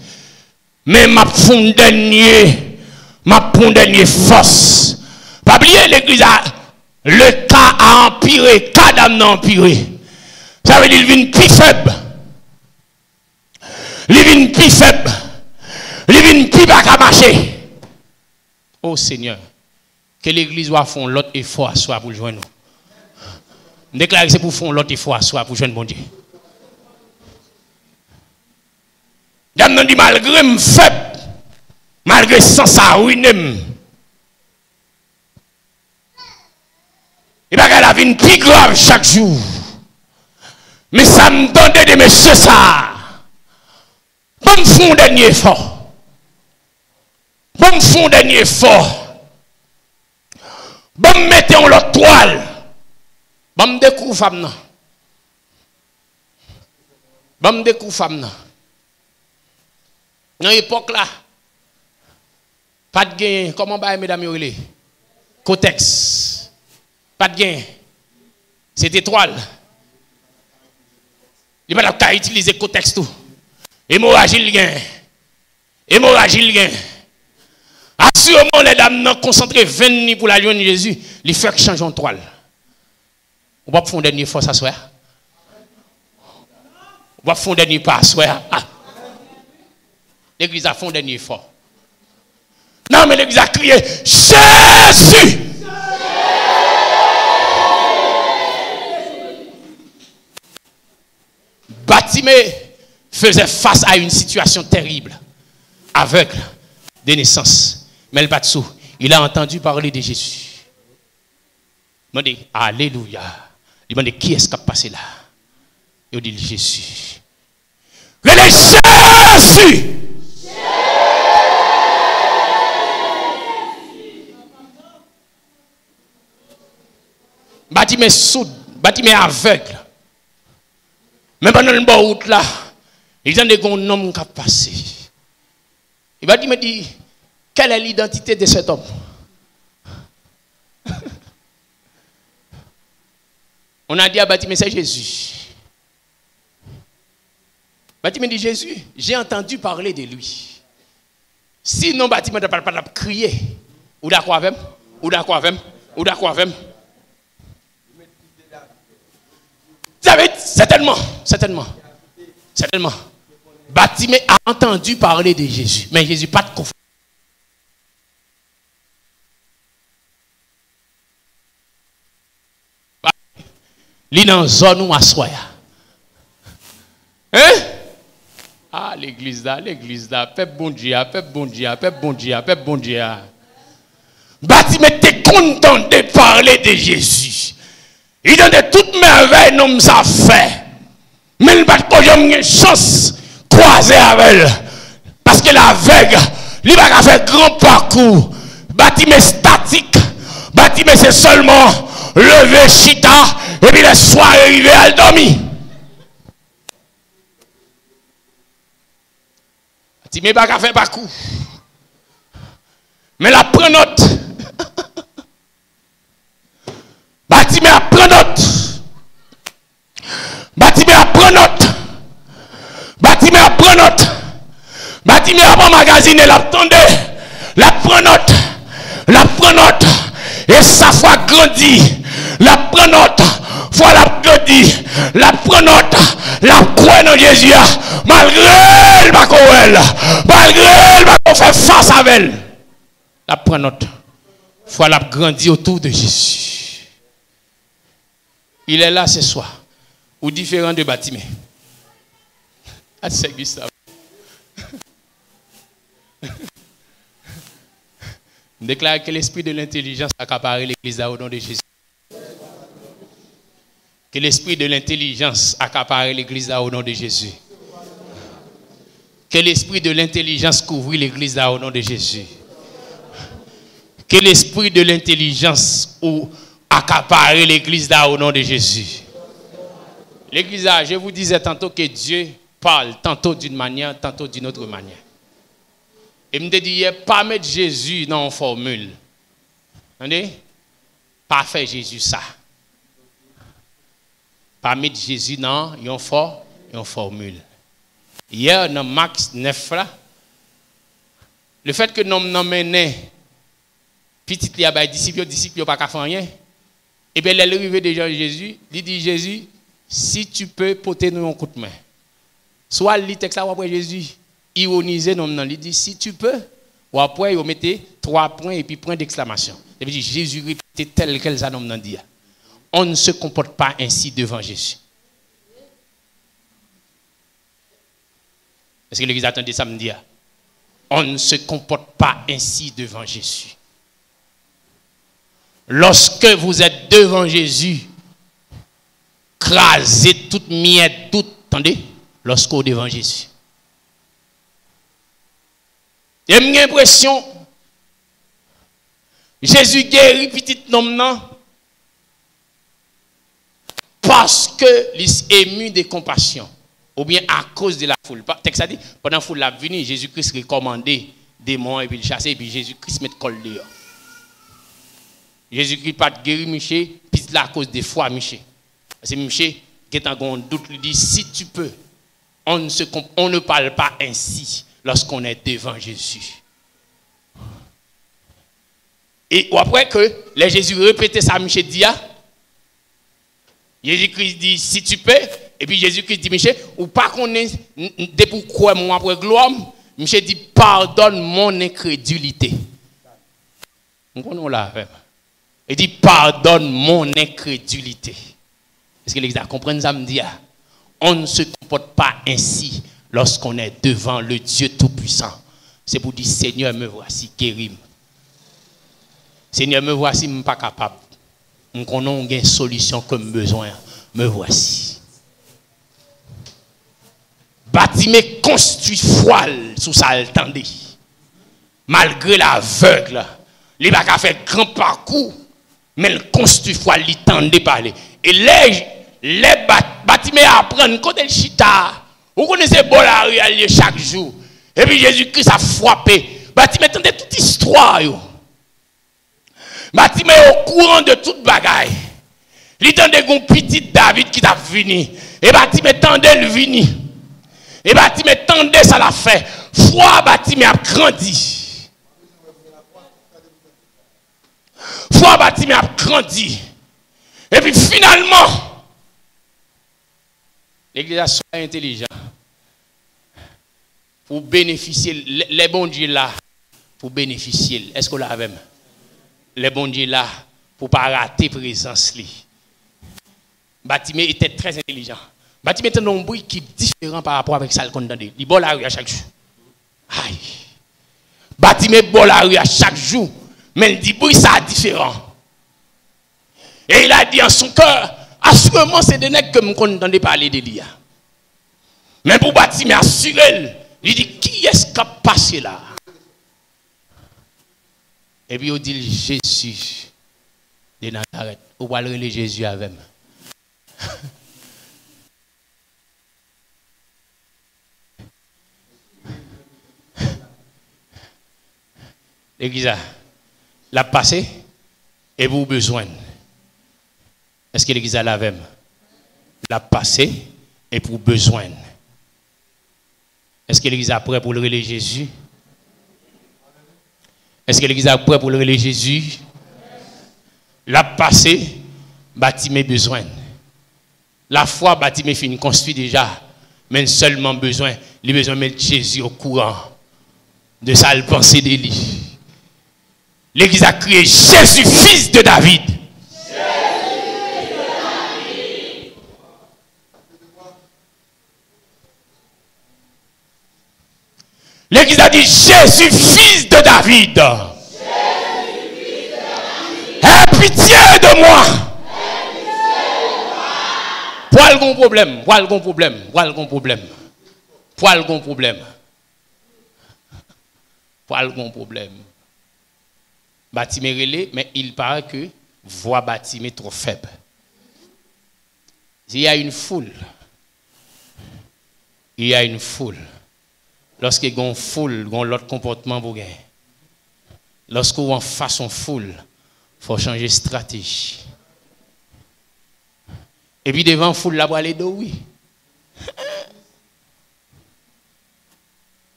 Mais ma fond dernier force. Pas oublier l'église, le cas a empiré, cas d'âme a empiré. Ça veut dire qu'il vient plus faible. Il vient plus faible. Il vient plus bas à marcher. Oh Seigneur, que l'église va faire l'autre effort à soi pour le joindre. Je déclare que c'est pour faire l'autre effort à soi pour joindre bon Dieu. Dame dit malgré me faible, malgré sans ça ruiner. Et bien, la vie plus grave chaque jour. Mais ça me donne de messieurs ça. Bon, me font un dernier effort. Bon, me font un dernier effort. Bon, me mettez en l'autre toile. Bon, me découvre femme. Bon, me découvre femme. Dans l'époque là, pas de gain. Comment va mesdames et Cotex. Pas de gain. C'est étoile. Il va pas utiliser le contexte tout. Hémorragie le gain. Hémorragie le gain. Assurément les dames n'ont concentré 20 nuits pour la lune de Jésus. Les fait changer en toile. On va faire un dernier fois ça soir. On va faire un dernier pas soir. L'église a fait un dernier effort. Non mais l'église a crié Jésus. Batimée faisait face à une situation terrible, aveugle, de naissance. Mais le Batsou, il a entendu parler de Jésus. Il m'a dit, Alléluia. Il m'a dit, qui est-ce qui a passé là? Il a dit, Jésus. Relais Jésus! Batimée soude, batimée aveugle. Mais pendant le bord route là, il y a des hommes qui ont passé. Il va me dire, quelle est l'identité de cet homme? On a dit à Batimé, c'est Jésus. Batimé dit, Jésus, j'ai entendu parler de lui. Sinon, Batimé ne parle pas de crier. Ou d'accord avec? Ou d'accord avec? Ou d'accord avec? Vous savez, certainement. Batimé a entendu parler de Jésus, mais Jésus pas de confiance. Il est dans une zone où assoya. Hein? Ah, l'église là, peuple bon Dieu. Batimé était content de parler de Jésus. Il donne de toutes merveilles, non, ça fait. Mais il n'a pas de chance de croiser avec elle. Parce que l'aveugle, il va faire grand parcours. Batimé statique. Batimé, c'est seulement lever chita. Et puis le soir arrivé à dormir. Batimé, il va faire parcours. Mais la prend note. Batimé a pris note. emmagasiner, l'attendait, la prend note, et sa foi grandit, la prend note, foi la grandit, la prend note, la croix dans Jésus, malgré le bacoël, malgré le bacoël fait face à elle, la prend note, foi la grandit autour de Jésus. Il est là ce soir, ou différent de Batimée. Ah, c'est Gustave. Déclare que l'esprit de l'intelligence accapare l'église au nom de Jésus. Que l'esprit de l'intelligence accapare l'église au nom de Jésus. Que l'esprit de l'intelligence couvre l'église au nom de Jésus. Que l'esprit de l'intelligence accapare l'église au nom de Jésus. L'église, je vous disais tantôt que Dieu parle tantôt d'une manière, tantôt d'une autre manière. Et me dit, pas mettre Jésus dans une formule. Entendez? Pas faire Jésus ça. Pas mettre Jésus dans une formule. Hier, dans Max 9, là, le fait que nous emmenons petit disciple pas qu'à faire rien, et bien l'arrivée de Jésus, il dit Jésus, si tu peux porter nous un coup de main. Soit le texte là après Jésus ironiser nous il dit si tu peux, ou après il mettait 3 points et puis point d'exclamation. Et puis Jésus répétait tel quel ça nous dit. On ne se comporte pas ainsi devant Jésus. Est-ce que l'église attendait samedi? On ne se comporte pas ainsi devant Jésus. Lorsque vous êtes devant Jésus, crasez toute miette, toute, attendez, lorsque vous êtes devant Jésus. J'ai l'impression, Jésus guérit petit homme non parce que il est ému de compassion ou bien à cause de la foule. Texte a dit pendant la foule la venue, Jésus-Christ recommandait des démons et puis le chasser et puis Jésus-Christ met col dehors. Jésus-Christ pas guéri Michel, puis là à cause des foi Michel. C'est Michel qui est en doute, il dit si tu peux, on ne parle pas ainsi lorsqu'on est devant Jésus. Et après que les Jésus répétait ça, Michel dit, Jésus-Christ dit, si tu peux, et puis Jésus-Christ dit, Michel, ou pas qu'on est, de pourquoi moi après gloire, Michel dit, pardonne mon incrédulité. On l'a fait. Il dit, pardonne mon incrédulité. Est-ce que l'Église comprend ça me dit? On ne se comporte pas ainsi lorsqu'on est devant le Dieu Tout-Puissant. C'est pour dire, Seigneur, me voici, guéris-moi. Seigneur, me voici, je ne suis pas capable. Je connais une solution comme besoin. Me voici. Batimée construit foile sous sa altendée. Malgré l'aveugle, il n'a pas fait grand parcours, mais il construit foile, il tendait parler. Et les Batimée apprennent quand il chita. Vous connaissez Bolari chaque jour. Et puis Jésus-Christ a frappé. Batimée tendait toute histoire. Batimée au courant de toute bagaille. Il tendait un petit David qui t'a venu. Et Batimée tendait le vini. Et Batimée tendait ça l'a fait. Foi Batimée a grandi. Foi Batimée a grandi. Et puis finalement, l'église a soyez intelligent. Pour bénéficier, les bons dieux là, pour bénéficier. Est-ce qu'on l'a même? Les bons dieux là, pour ne pas rater présence. Batimée était très intelligent. Batimée était un bruit qui est différent par rapport avec ça qu'on entendait. Il boit la rue à chaque jour. Aïe. Batimée boit la rue à chaque jour. Mais il dit bruit ça différent. Et il a dit en son cœur, assurément c'est des nègres que je n'entendais parler de lui. Mais pour Batimée assurer, il dit qui est-ce qui a passé là? Et puis il dit Jésus de Nazareth. Ou va le Jésus avec moi. L'église l'a passé et vous besoin. Est-ce que l'église l'a même? L'a passé et pour besoin. Est-ce que l'église a prêt pour le relais Jésus? Est-ce que l'église est prête pour le relais Jésus? La passé, bâti mes besoins. La foi, bâti mes fins, construit déjà. Mais seulement besoin, les besoins de mettre Jésus au courant de sa pensée d'Élie. L'église a crié Jésus, fils de David. L'église a dit Jésus, fils de David. Aie pitié de moi. Poil gon problème, poil gon problème, poil gon problème. Poil gon problème. Poil gon problème. Bâtiment relais, mais il paraît que voix bâtiment trop faible. Il y a une foule. Il y a une foule. Lorsqu'il y a une foule, il y a l'autre comportement pour gagner. Lorsqu'on en face en foule, il faut changer de stratégie. Et puis devant la foule, là, pour aller dos, oui.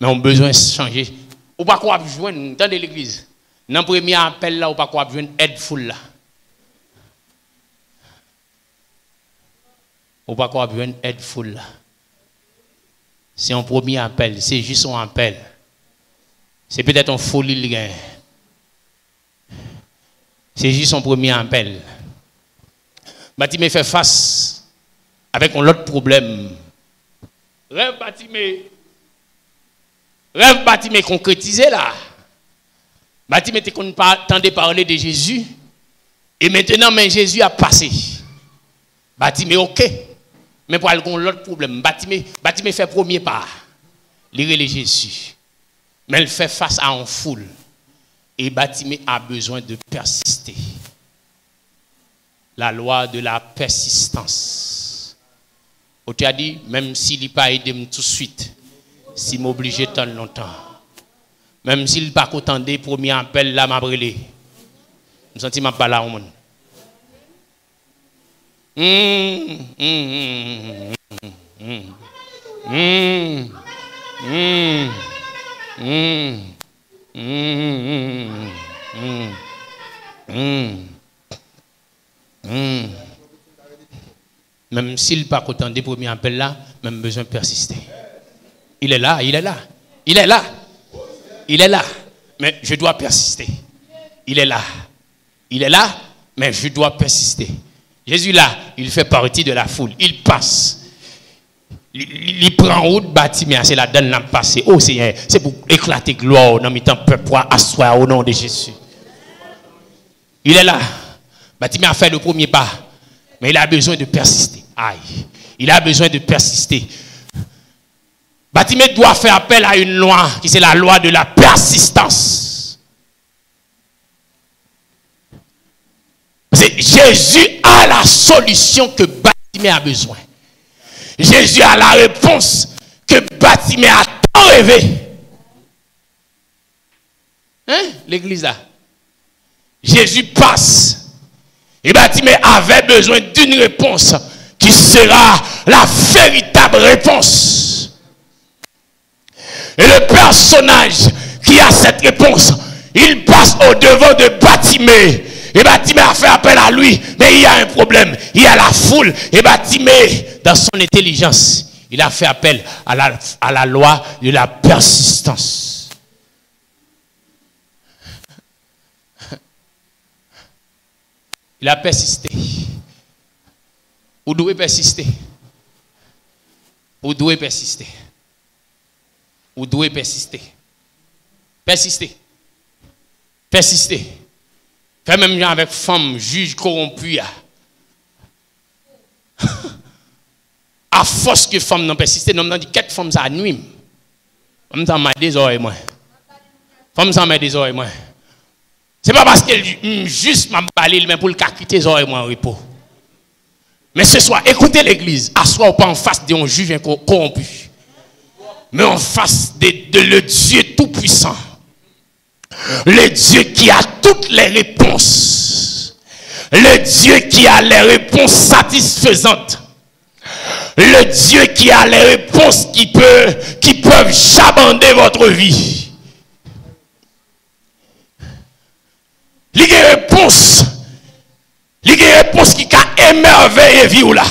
Mais on a besoin de changer. Ou pas quoi joindre dans l'église. Dans le premier appel, là, ou pas quoi joindre aide foule là. Ou pas quoi joindre aide foule là. C'est un premier appel, c'est juste un appel. C'est peut-être une folie le gain. C'est juste son premier appel. Bâtiment fait face avec un autre problème. Rêve bâtiment concrétisé là. Bâtiment qu'on entendait parler de Jésus. Et maintenant, mais Jésus a passé. Bâtiment ok. Mais pour aller l'autre problème, bâtiment fait premier pas. Lire Jésus. Mais il fait face à une foule. Et bâtiment a besoin de persister. La loi de la persistance. On t'a dit, même s'il n'est pas aidé tout de suite, s'il m'oblige tant longtemps, même s'il n'est pas content des premiers appels, là, m'a brûlé. Je me sens ma pas là au monde. Même s'il n'est pas content des premiers appels là, même besoin de persister. Il est là, il est là, il est là, il est là, mais je dois persister. Il est là, mais je dois persister. Jésus là, il fait partie de la foule, il passe. Il prend route bâtiment, c'est la donne l'a passé. Oh Seigneur, c'est pour éclater gloire dans le temps peuple pour asseoir au nom de Jésus. Il est là. Bâtiment a fait le premier pas, mais il a besoin de persister. Aïe, il a besoin de persister. Bâtiment doit faire appel à une loi qui c'est la loi de la persistance. Jésus a la solution que bâtiment a besoin. Jésus a la réponse que bâtiment a tant rêvé. Hein? L'église là. Jésus passe. Et bâtiment avait besoin d'une réponse qui sera la véritable réponse. Et le personnage qui a cette réponse, il passe au devant de bâtiment. Et bâtiment a fait appel à lui, mais il y a un problème. Il y a la foule. Et bâtiment, dans son intelligence, il a fait appel à la loi de la persistance. Il a persisté. Vous devez persister. Vous devez persister. Vous devez persister. Persister. Persister. Fait même avec femme, juge corrompu. À force que femme n'a persisté, nous avons dit 4 femmes à nuit. Femme ça m'a des oreilles moi. Femme ça m'a des oreilles moi. C'est pas parce qu'elle juste m'a parlé mais pour le cas quitter les oreilles moi en repos. Mais ce soir, écoutez l'église, assois pas en face d'un juge corrompu. Mais en face de le Dieu tout-puissant. Le Dieu qui a toutes les réponses. Le Dieu qui a les réponses satisfaisantes. Le Dieu qui a les réponses qui peuvent chabander votre vie. Il y a une réponse. Il y a une réponse qui a émerveillé vie ou là.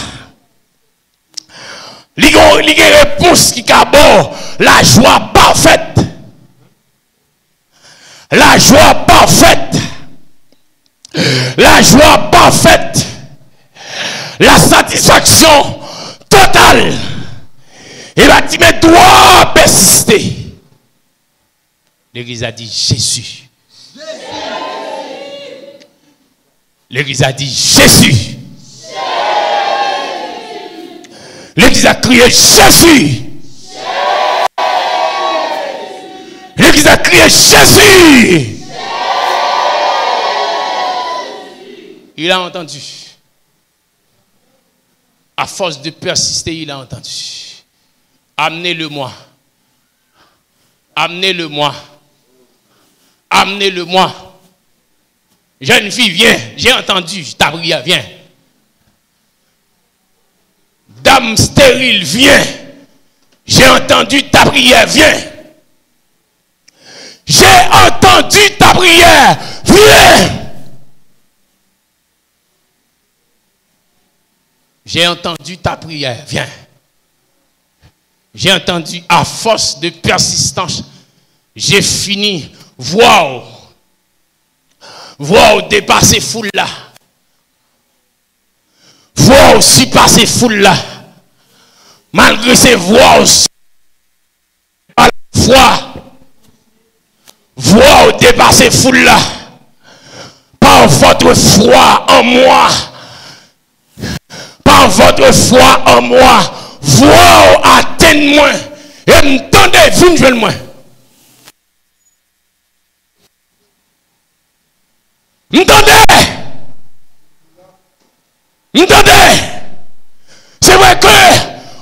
Il y a une réponse qui a bon la joie parfaite. La joie parfaite. La joie parfaite. La satisfaction totale. Et va dire, mais doit persister. L'église a dit Jésus. L'église a dit Jésus. L'église a crié Jésus. L'église a crié Jésus. Il a entendu. À force de persister, il a entendu. Amenez-le-moi. Amenez-le-moi. Amenez-le-moi. Jeune fille, viens. J'ai entendu ta prière, viens. Dame stérile, viens. J'ai entendu ta prière, viens. J'ai entendu ta prière, viens. J'ai entendu ta prière, viens. J'ai entendu à force de persistance, j'ai fini, voir dépasser foule là. Voir surpasser foule là. Malgré ces voix aussi, à la fois, voir dépasser foule là. Par votre foi en moi. Par votre foi en moi. Voir atteindre-moi. Et m'tendez, vous ne moi. M'tendez. M'tendez. C'est vrai que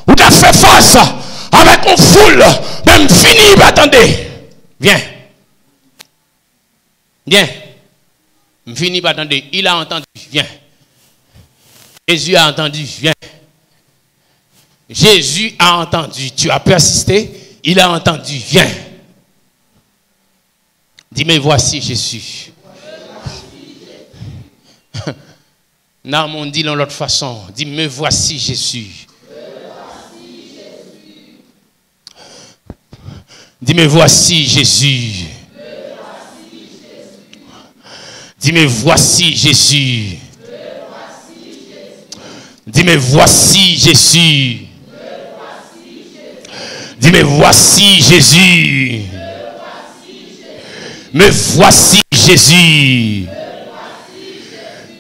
vous avez fait face avec une foule. Même fini, attendez. Viens. Viens. Fini, attendez. Il a entendu. Viens. Jésus a entendu. Viens. Jésus a entendu. Tu as persisté. Il a entendu. Viens. Dis-moi, voici Jésus. Non, on dit dans l'autre façon. Dis-moi, voici Jésus. Dis-moi, voici Jésus. Dis-moi, voici Jésus. Dis-moi, voici Jésus. Dis-moi, voici Jésus. Me voici Jésus.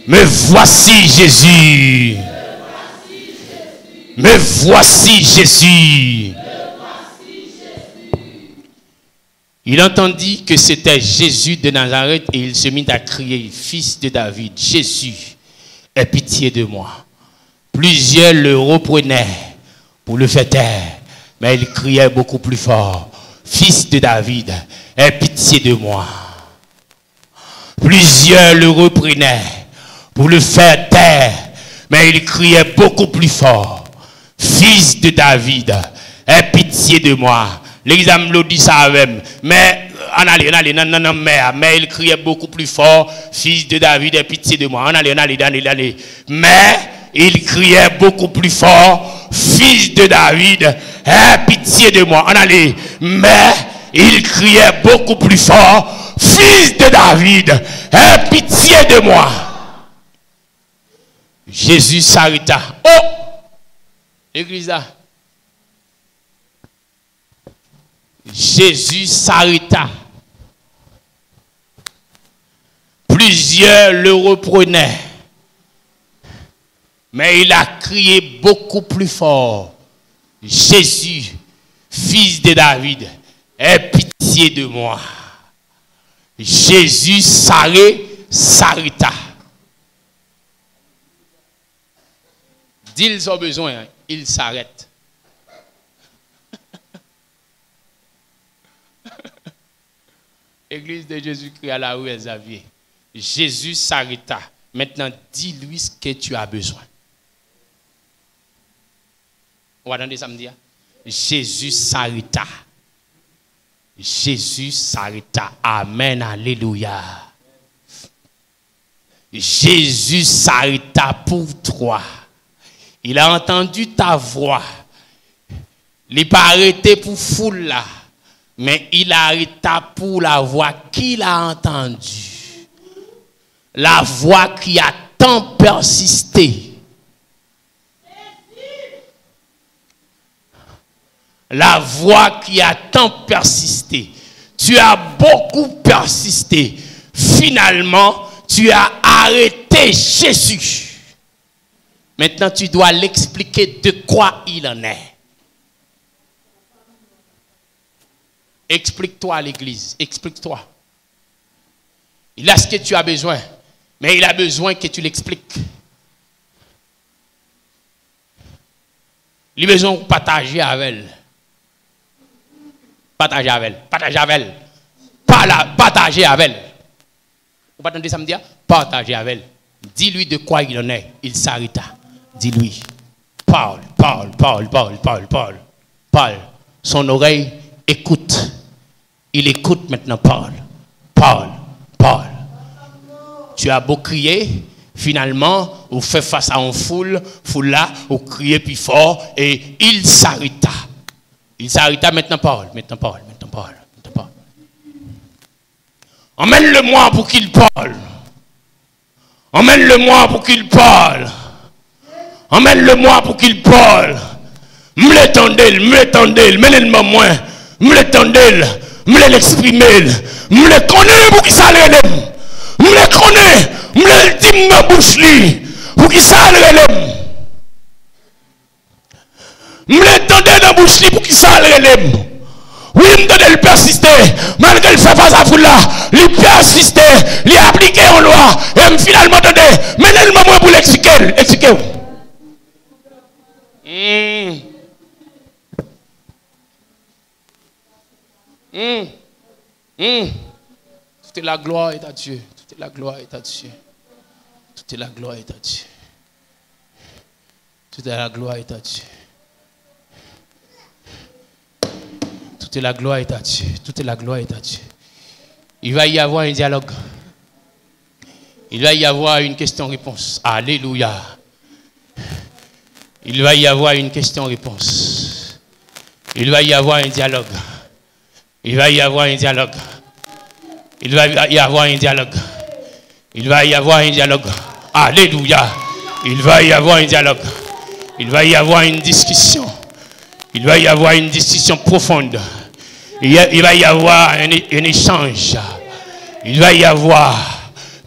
Me voici Jésus. Me voici Jésus. Il entendit que c'était Jésus de Nazareth et il se mit à crier, Fils de David, Jésus, aie pitié de moi. Plusieurs le reprenaient pour le faire taire, mais il criait beaucoup plus fort, Fils de David, aie pitié de moi. Plusieurs le reprenaient pour le faire taire, mais il criait beaucoup plus fort, Fils de David, aie pitié de moi. L'examen le dit ça même. Mais, non, mais il criait beaucoup plus fort, Fils de David, aie pitié de moi. Allez. Mais, il criait beaucoup plus fort, Fils de David, aie pitié de moi. Mais, il criait beaucoup plus fort, Fils de David, aie pitié de moi. Jésus s'arrêta. Oh! Église là. Jésus s'arrêta. Plusieurs le reprenaient. Mais il a crié beaucoup plus fort. Jésus, Fils de David, aie pitié de moi. Jésus s'arrêta. D'ils ont besoin, il s'arrête. Église de Jésus-Christ à la rue Xavier. Jésus s'arrêta. Maintenant, dis-lui ce que tu as besoin. On va entendre samedi. Jésus s'arrêta. Jésus s'arrêta. Amen. Alléluia. Jésus s'arrêta pour toi. Il a entendu ta voix. Il n'est pas arrêté pour foule là, mais il a arrêté pour la voix qu'il a entendue. La voix qui a tant persisté. La voix qui a tant persisté. Tu as beaucoup persisté. Finalement, tu as arrêté Jésus. Maintenant, tu dois l'expliquer de quoi il en est. Explique-toi à l'église. Explique-toi. Il a ce que tu as besoin. Mais il a besoin que tu l'expliques. Il a besoin de partager avec elle. Partager avec elle. Partager avec elle. Partager avec elle. Vous pas entendre ça me dire? Partager avec elle. Dis-lui de quoi il en est. Il s'arrêta. Dis-lui. Parle. Son oreille écoute. Il écoute maintenant. Parle. Tu as beau crier, finalement, ou fait face à une foule là, ou crier plus fort, et il s'arrêta. Il s'arrêta, maintenant parle. Emmène-le-moi pour qu'il parle. Emmène-le-moi pour qu'il parle. M'l'étendez, mène-le-moi moins. M'l'étendez, m'l'exprimer. M'le connaît pour qu'il s'arrête. M'le connaît, m'le dit ma bouche li pour qu'il s'arrête. M'l'étendez dans bouche li pour qu'il s'arrête. Oui, m'tendez le persister, malgré le fait face à vous là, il persiste, il applique en loi, et finalement, attendez, menez le moment pour l'expliquer. Expliquez-vous. Toute la gloire est à Dieu. Toute la gloire est à Dieu. Toute la gloire est à Dieu. Toute la gloire est à Dieu. Toute la gloire est à Dieu. Toute la gloire est à Dieu. Il va y avoir un dialogue. Il va y avoir une question-réponse. Alléluia. Il va y avoir une question-réponse. Il va y avoir un dialogue. Il va y avoir un dialogue. Il va y avoir un dialogue. Il va y avoir un dialogue. Alléluia. Il va y avoir un dialogue. Il va y avoir une discussion. Il va y avoir une discussion profonde. Il va y avoir un échange. Il va y avoir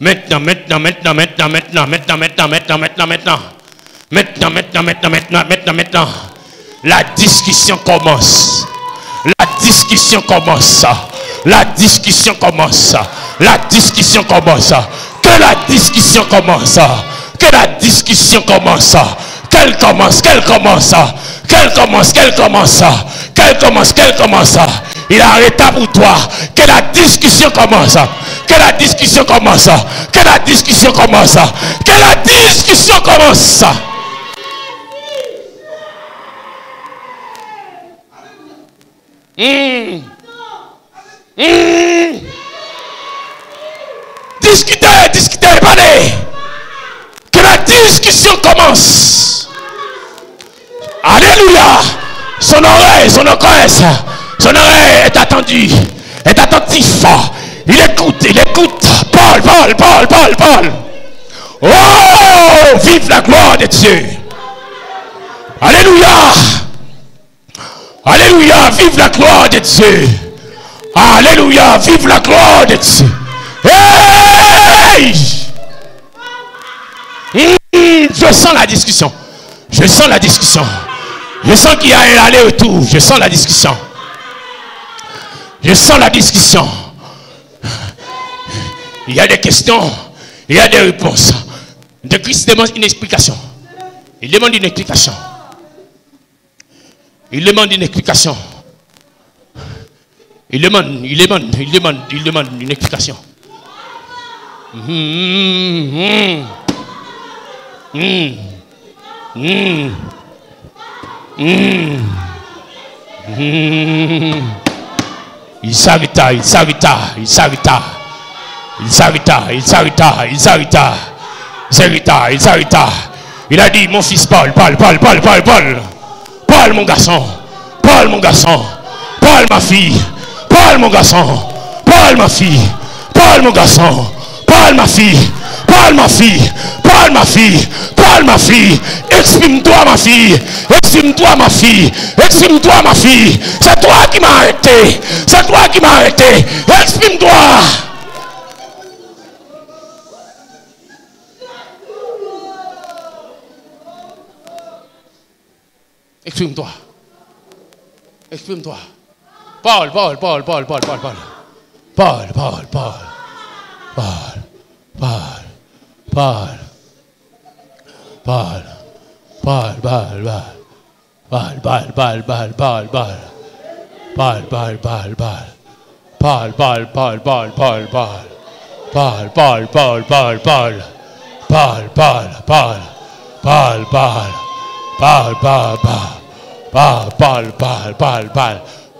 maintenant. La discussion commence. La discussion commence. La discussion commence. La discussion commence. Que la discussion commence. Que la discussion commence. Qu'elle commence. Qu'elle commence. Qu'elle commence. Qu'elle commence. Qu'elle commence. Qu'elle commence. Il arrête pour toi. Que la discussion commence. Que la discussion commence. Que la discussion commence. Que la discussion commence. Discutez, parlez. Que la discussion commence. Alléluia. Son oreille est attendue, est attentif. Il écoute. Parle. Oh, vive la gloire de Dieu. Alléluia. Alléluia, vive la gloire de Dieu. Alléluia, vive la gloire de Dieu. Hey! Je sens la discussion. Je sens qu'il y a un aller-retour. Je sens la discussion. Il y a des questions. Il y a des réponses. De Christ demande une explication. Il demande une explication. Il demande une explication. Il s'arrêta. s'arrêta, il s'arrêta. Il a dit, mon fils, parle, mon garçon, parle, mon garçon, parle, ma fille, parle, mon garçon, parle, ma fille, parle, mon garçon, parle, ma fille, parle, ma fille, parle, ma fille, parle, ma fille, exprime-toi, ma fille, exprime-toi, ma fille, exprime-toi, ma fille, c'est toi qui m'as arrêté, c'est toi qui m'as arrêté, exprime-toi. Exprime-toi. Exprime-toi. Parle. Parle.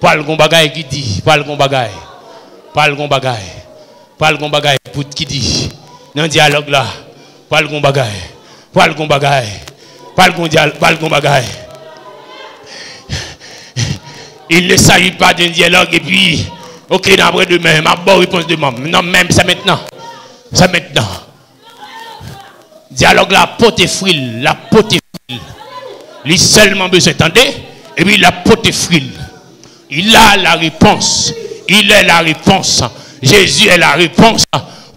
Parle gon bagay qui dit, parle gon bagay pour qui dit dans dialogue là, parle gon bagay, parle gon bagay. Il ne s'agit pas d'un dialogue et puis OK d'après demain, ma bonne réponse de moi. Non, même c'est maintenant. Dialogue la pote fril, il seulement besoin d'entendre et puis la pote fril. Il a la réponse. Il est la réponse. Jésus est la réponse.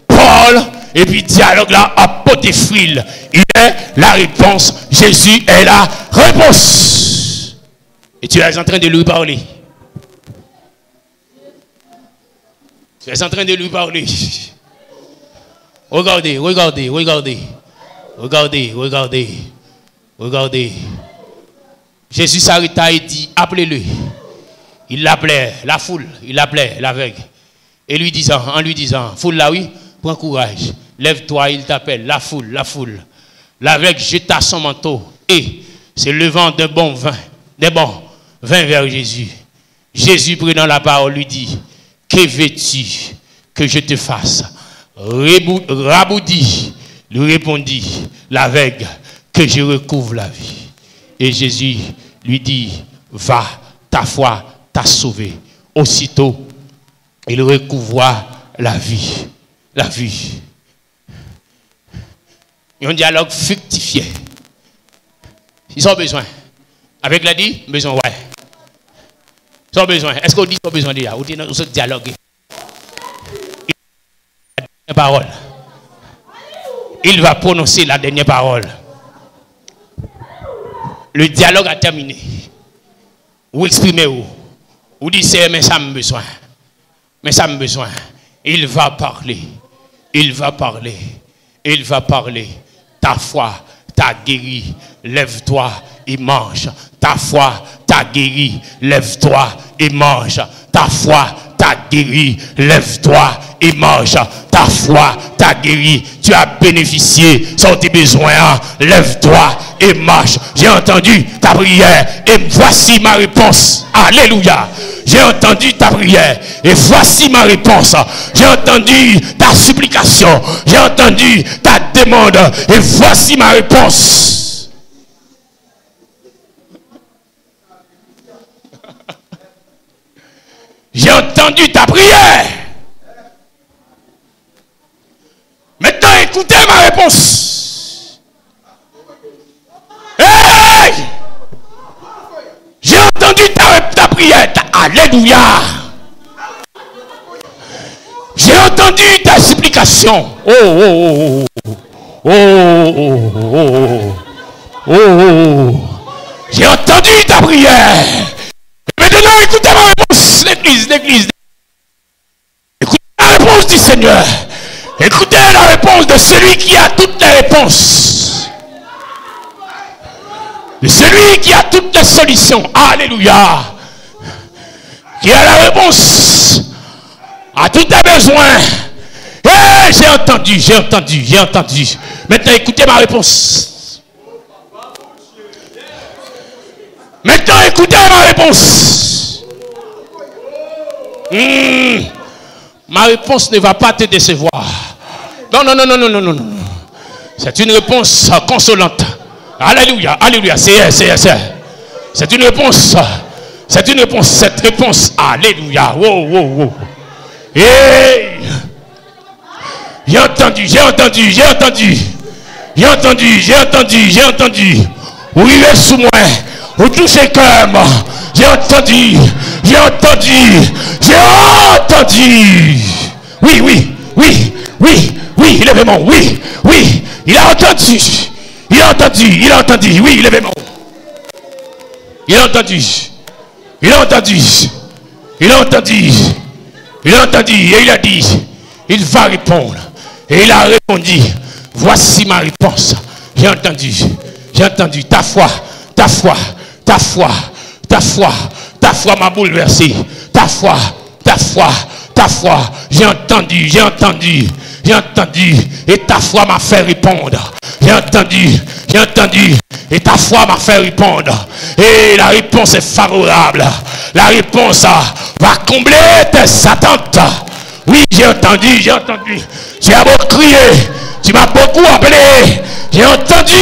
Paul, et puis dialogue là, apôtre fril. Il est la réponse. Jésus est la réponse. Et tu es en train de lui parler. Regardez. Jésus s'arrêta et dit, appelez-le. Il l'appelait, la foule, il l'appelait, l'aveugle. Et en lui disant, foule là oui, prends courage, lève-toi, il t'appelle, la foule. L'aveugle jeta son manteau et, se levant des bons vins vers Jésus. Jésus prenant la parole lui dit, que veux-tu que je te fasse? Raboudi lui répondit l'aveugle, que je recouvre la vie. Et Jésus lui dit, va, ta foi t'a sauvé. Aussitôt, il recouvra la vie. Un dialogue fructifié. Ils ont besoin. Avec la dit, besoin, ouais. Ils ont besoin. Est-ce qu'on dit qu'ils ont besoin de ça? Ou dit ce dialogue? La dernière parole. Il va prononcer la dernière parole. Le dialogue a terminé. Ou exprimez-vous. Ou dites, mais ça me besoin. Il va parler. Ta foi t'a guéri. Lève-toi et mange. Ta foi t'a guéri. Lève-toi et mange. Ta foi t'a guéri. Lève-toi et mange. Ta foi t'a guéri. Tu as bénéficié sans tes besoins. Lève-toi et marche. J'ai entendu ta prière et voici ma réponse. Alléluia. J'ai entendu ta prière et voici ma réponse. J'ai entendu ta supplication. J'ai entendu ta demande et voici ma réponse. J'ai entendu ta prière. Maintenant, écoutez ma réponse. Hey! J'ai entendu ta prière. Alléluia. J'ai entendu ta supplication. Oh. J'ai entendu ta prière. Maintenant, écoutez ma réponse. L'église. Écoutez la réponse du Seigneur. Écoutez la réponse de celui qui a toutes les réponses. De celui qui a toutes les solutions. Alléluia. Qui a la réponse à tous tes besoins. Hey, j'ai entendu. Maintenant, écoutez ma réponse. Ma réponse ne va pas te décevoir. Non. C'est une réponse consolante. Alléluia, alléluia. C'est une réponse. C'est une réponse. Cette réponse. Alléluia. Wow, wow, wow. Hey. J'ai entendu. Vous vivez sous moi. Vous touchez comme. J'ai entendu. Oui, lèvez-moi. Oui. Il a entendu. Oui, lèvez-moi. Il a entendu. Et il a dit, il va répondre. Et il a répondu, voici ma réponse. J'ai entendu, ta foi m'a bouleversé. Ta foi. J'ai entendu. Et ta foi m'a fait répondre. J'ai entendu. Et ta foi m'a fait répondre. Et la réponse est favorable. La réponse va combler tes attentes. Oui, j'ai entendu. Tu as beau crier. Tu m'as beaucoup appelé. J'ai entendu.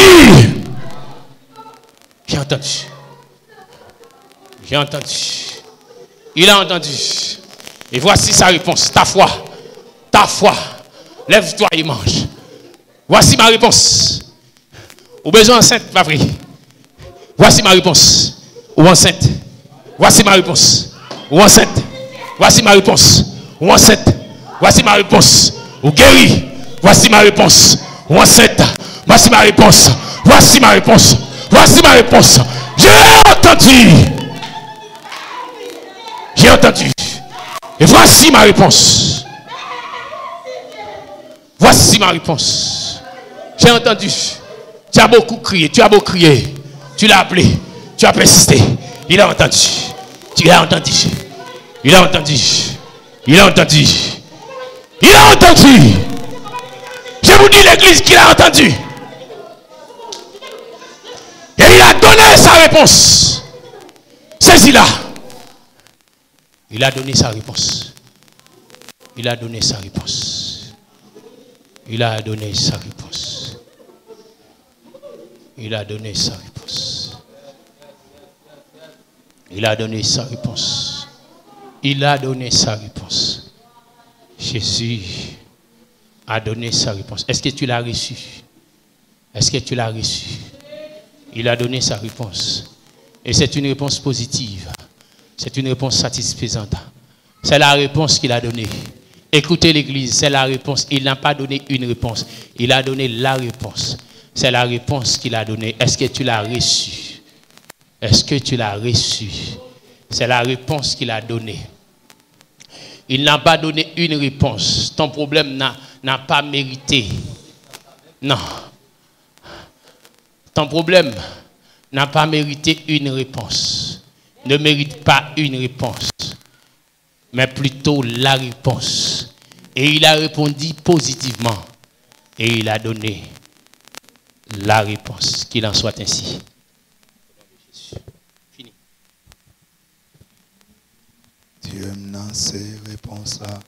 Il a entendu. Et voici sa réponse. Ta foi. Lève-toi et mange. Voici ma réponse. Au besoin enceinte, pas vrai. Voici ma réponse. Ou enceinte. Voici ma réponse. Ou enceinte. Voici ma réponse. Ou enceinte. Voici ma réponse. Ou guéri. Voici ma réponse. Ou enceinte. Voici ma réponse. J'ai entendu. Et voici ma réponse. J'ai entendu. Tu as beaucoup crié. Tu l'as appelé. Tu as persisté. Il a entendu. Je vous dis l'église qu'il a entendu. Et il a donné sa réponse. Saisis-la. Il a donné sa réponse. Il a donné sa réponse. Jésus a donné sa réponse. Est-ce que tu l'as reçu? Il a donné sa réponse. Et c'est une réponse positive. C'est une réponse satisfaisante. C'est la réponse qu'il a donnée. Écoutez l'église, c'est la réponse. Il n'a pas donné une réponse. Il a donné la réponse. C'est la réponse qu'il a donnée. Est-ce que tu l'as reçue? C'est la réponse qu'il a donnée. Il n'a pas donné une réponse. Ton problème n'a pas mérité. Non. Ton problème n'a pas mérité une réponse. Ne mérite pas une réponse, mais plutôt la réponse. Et il a répondu positivement. Et il a donné la réponse. Qu'il en soit ainsi. Fini. Dieu me dans ces réponses-là.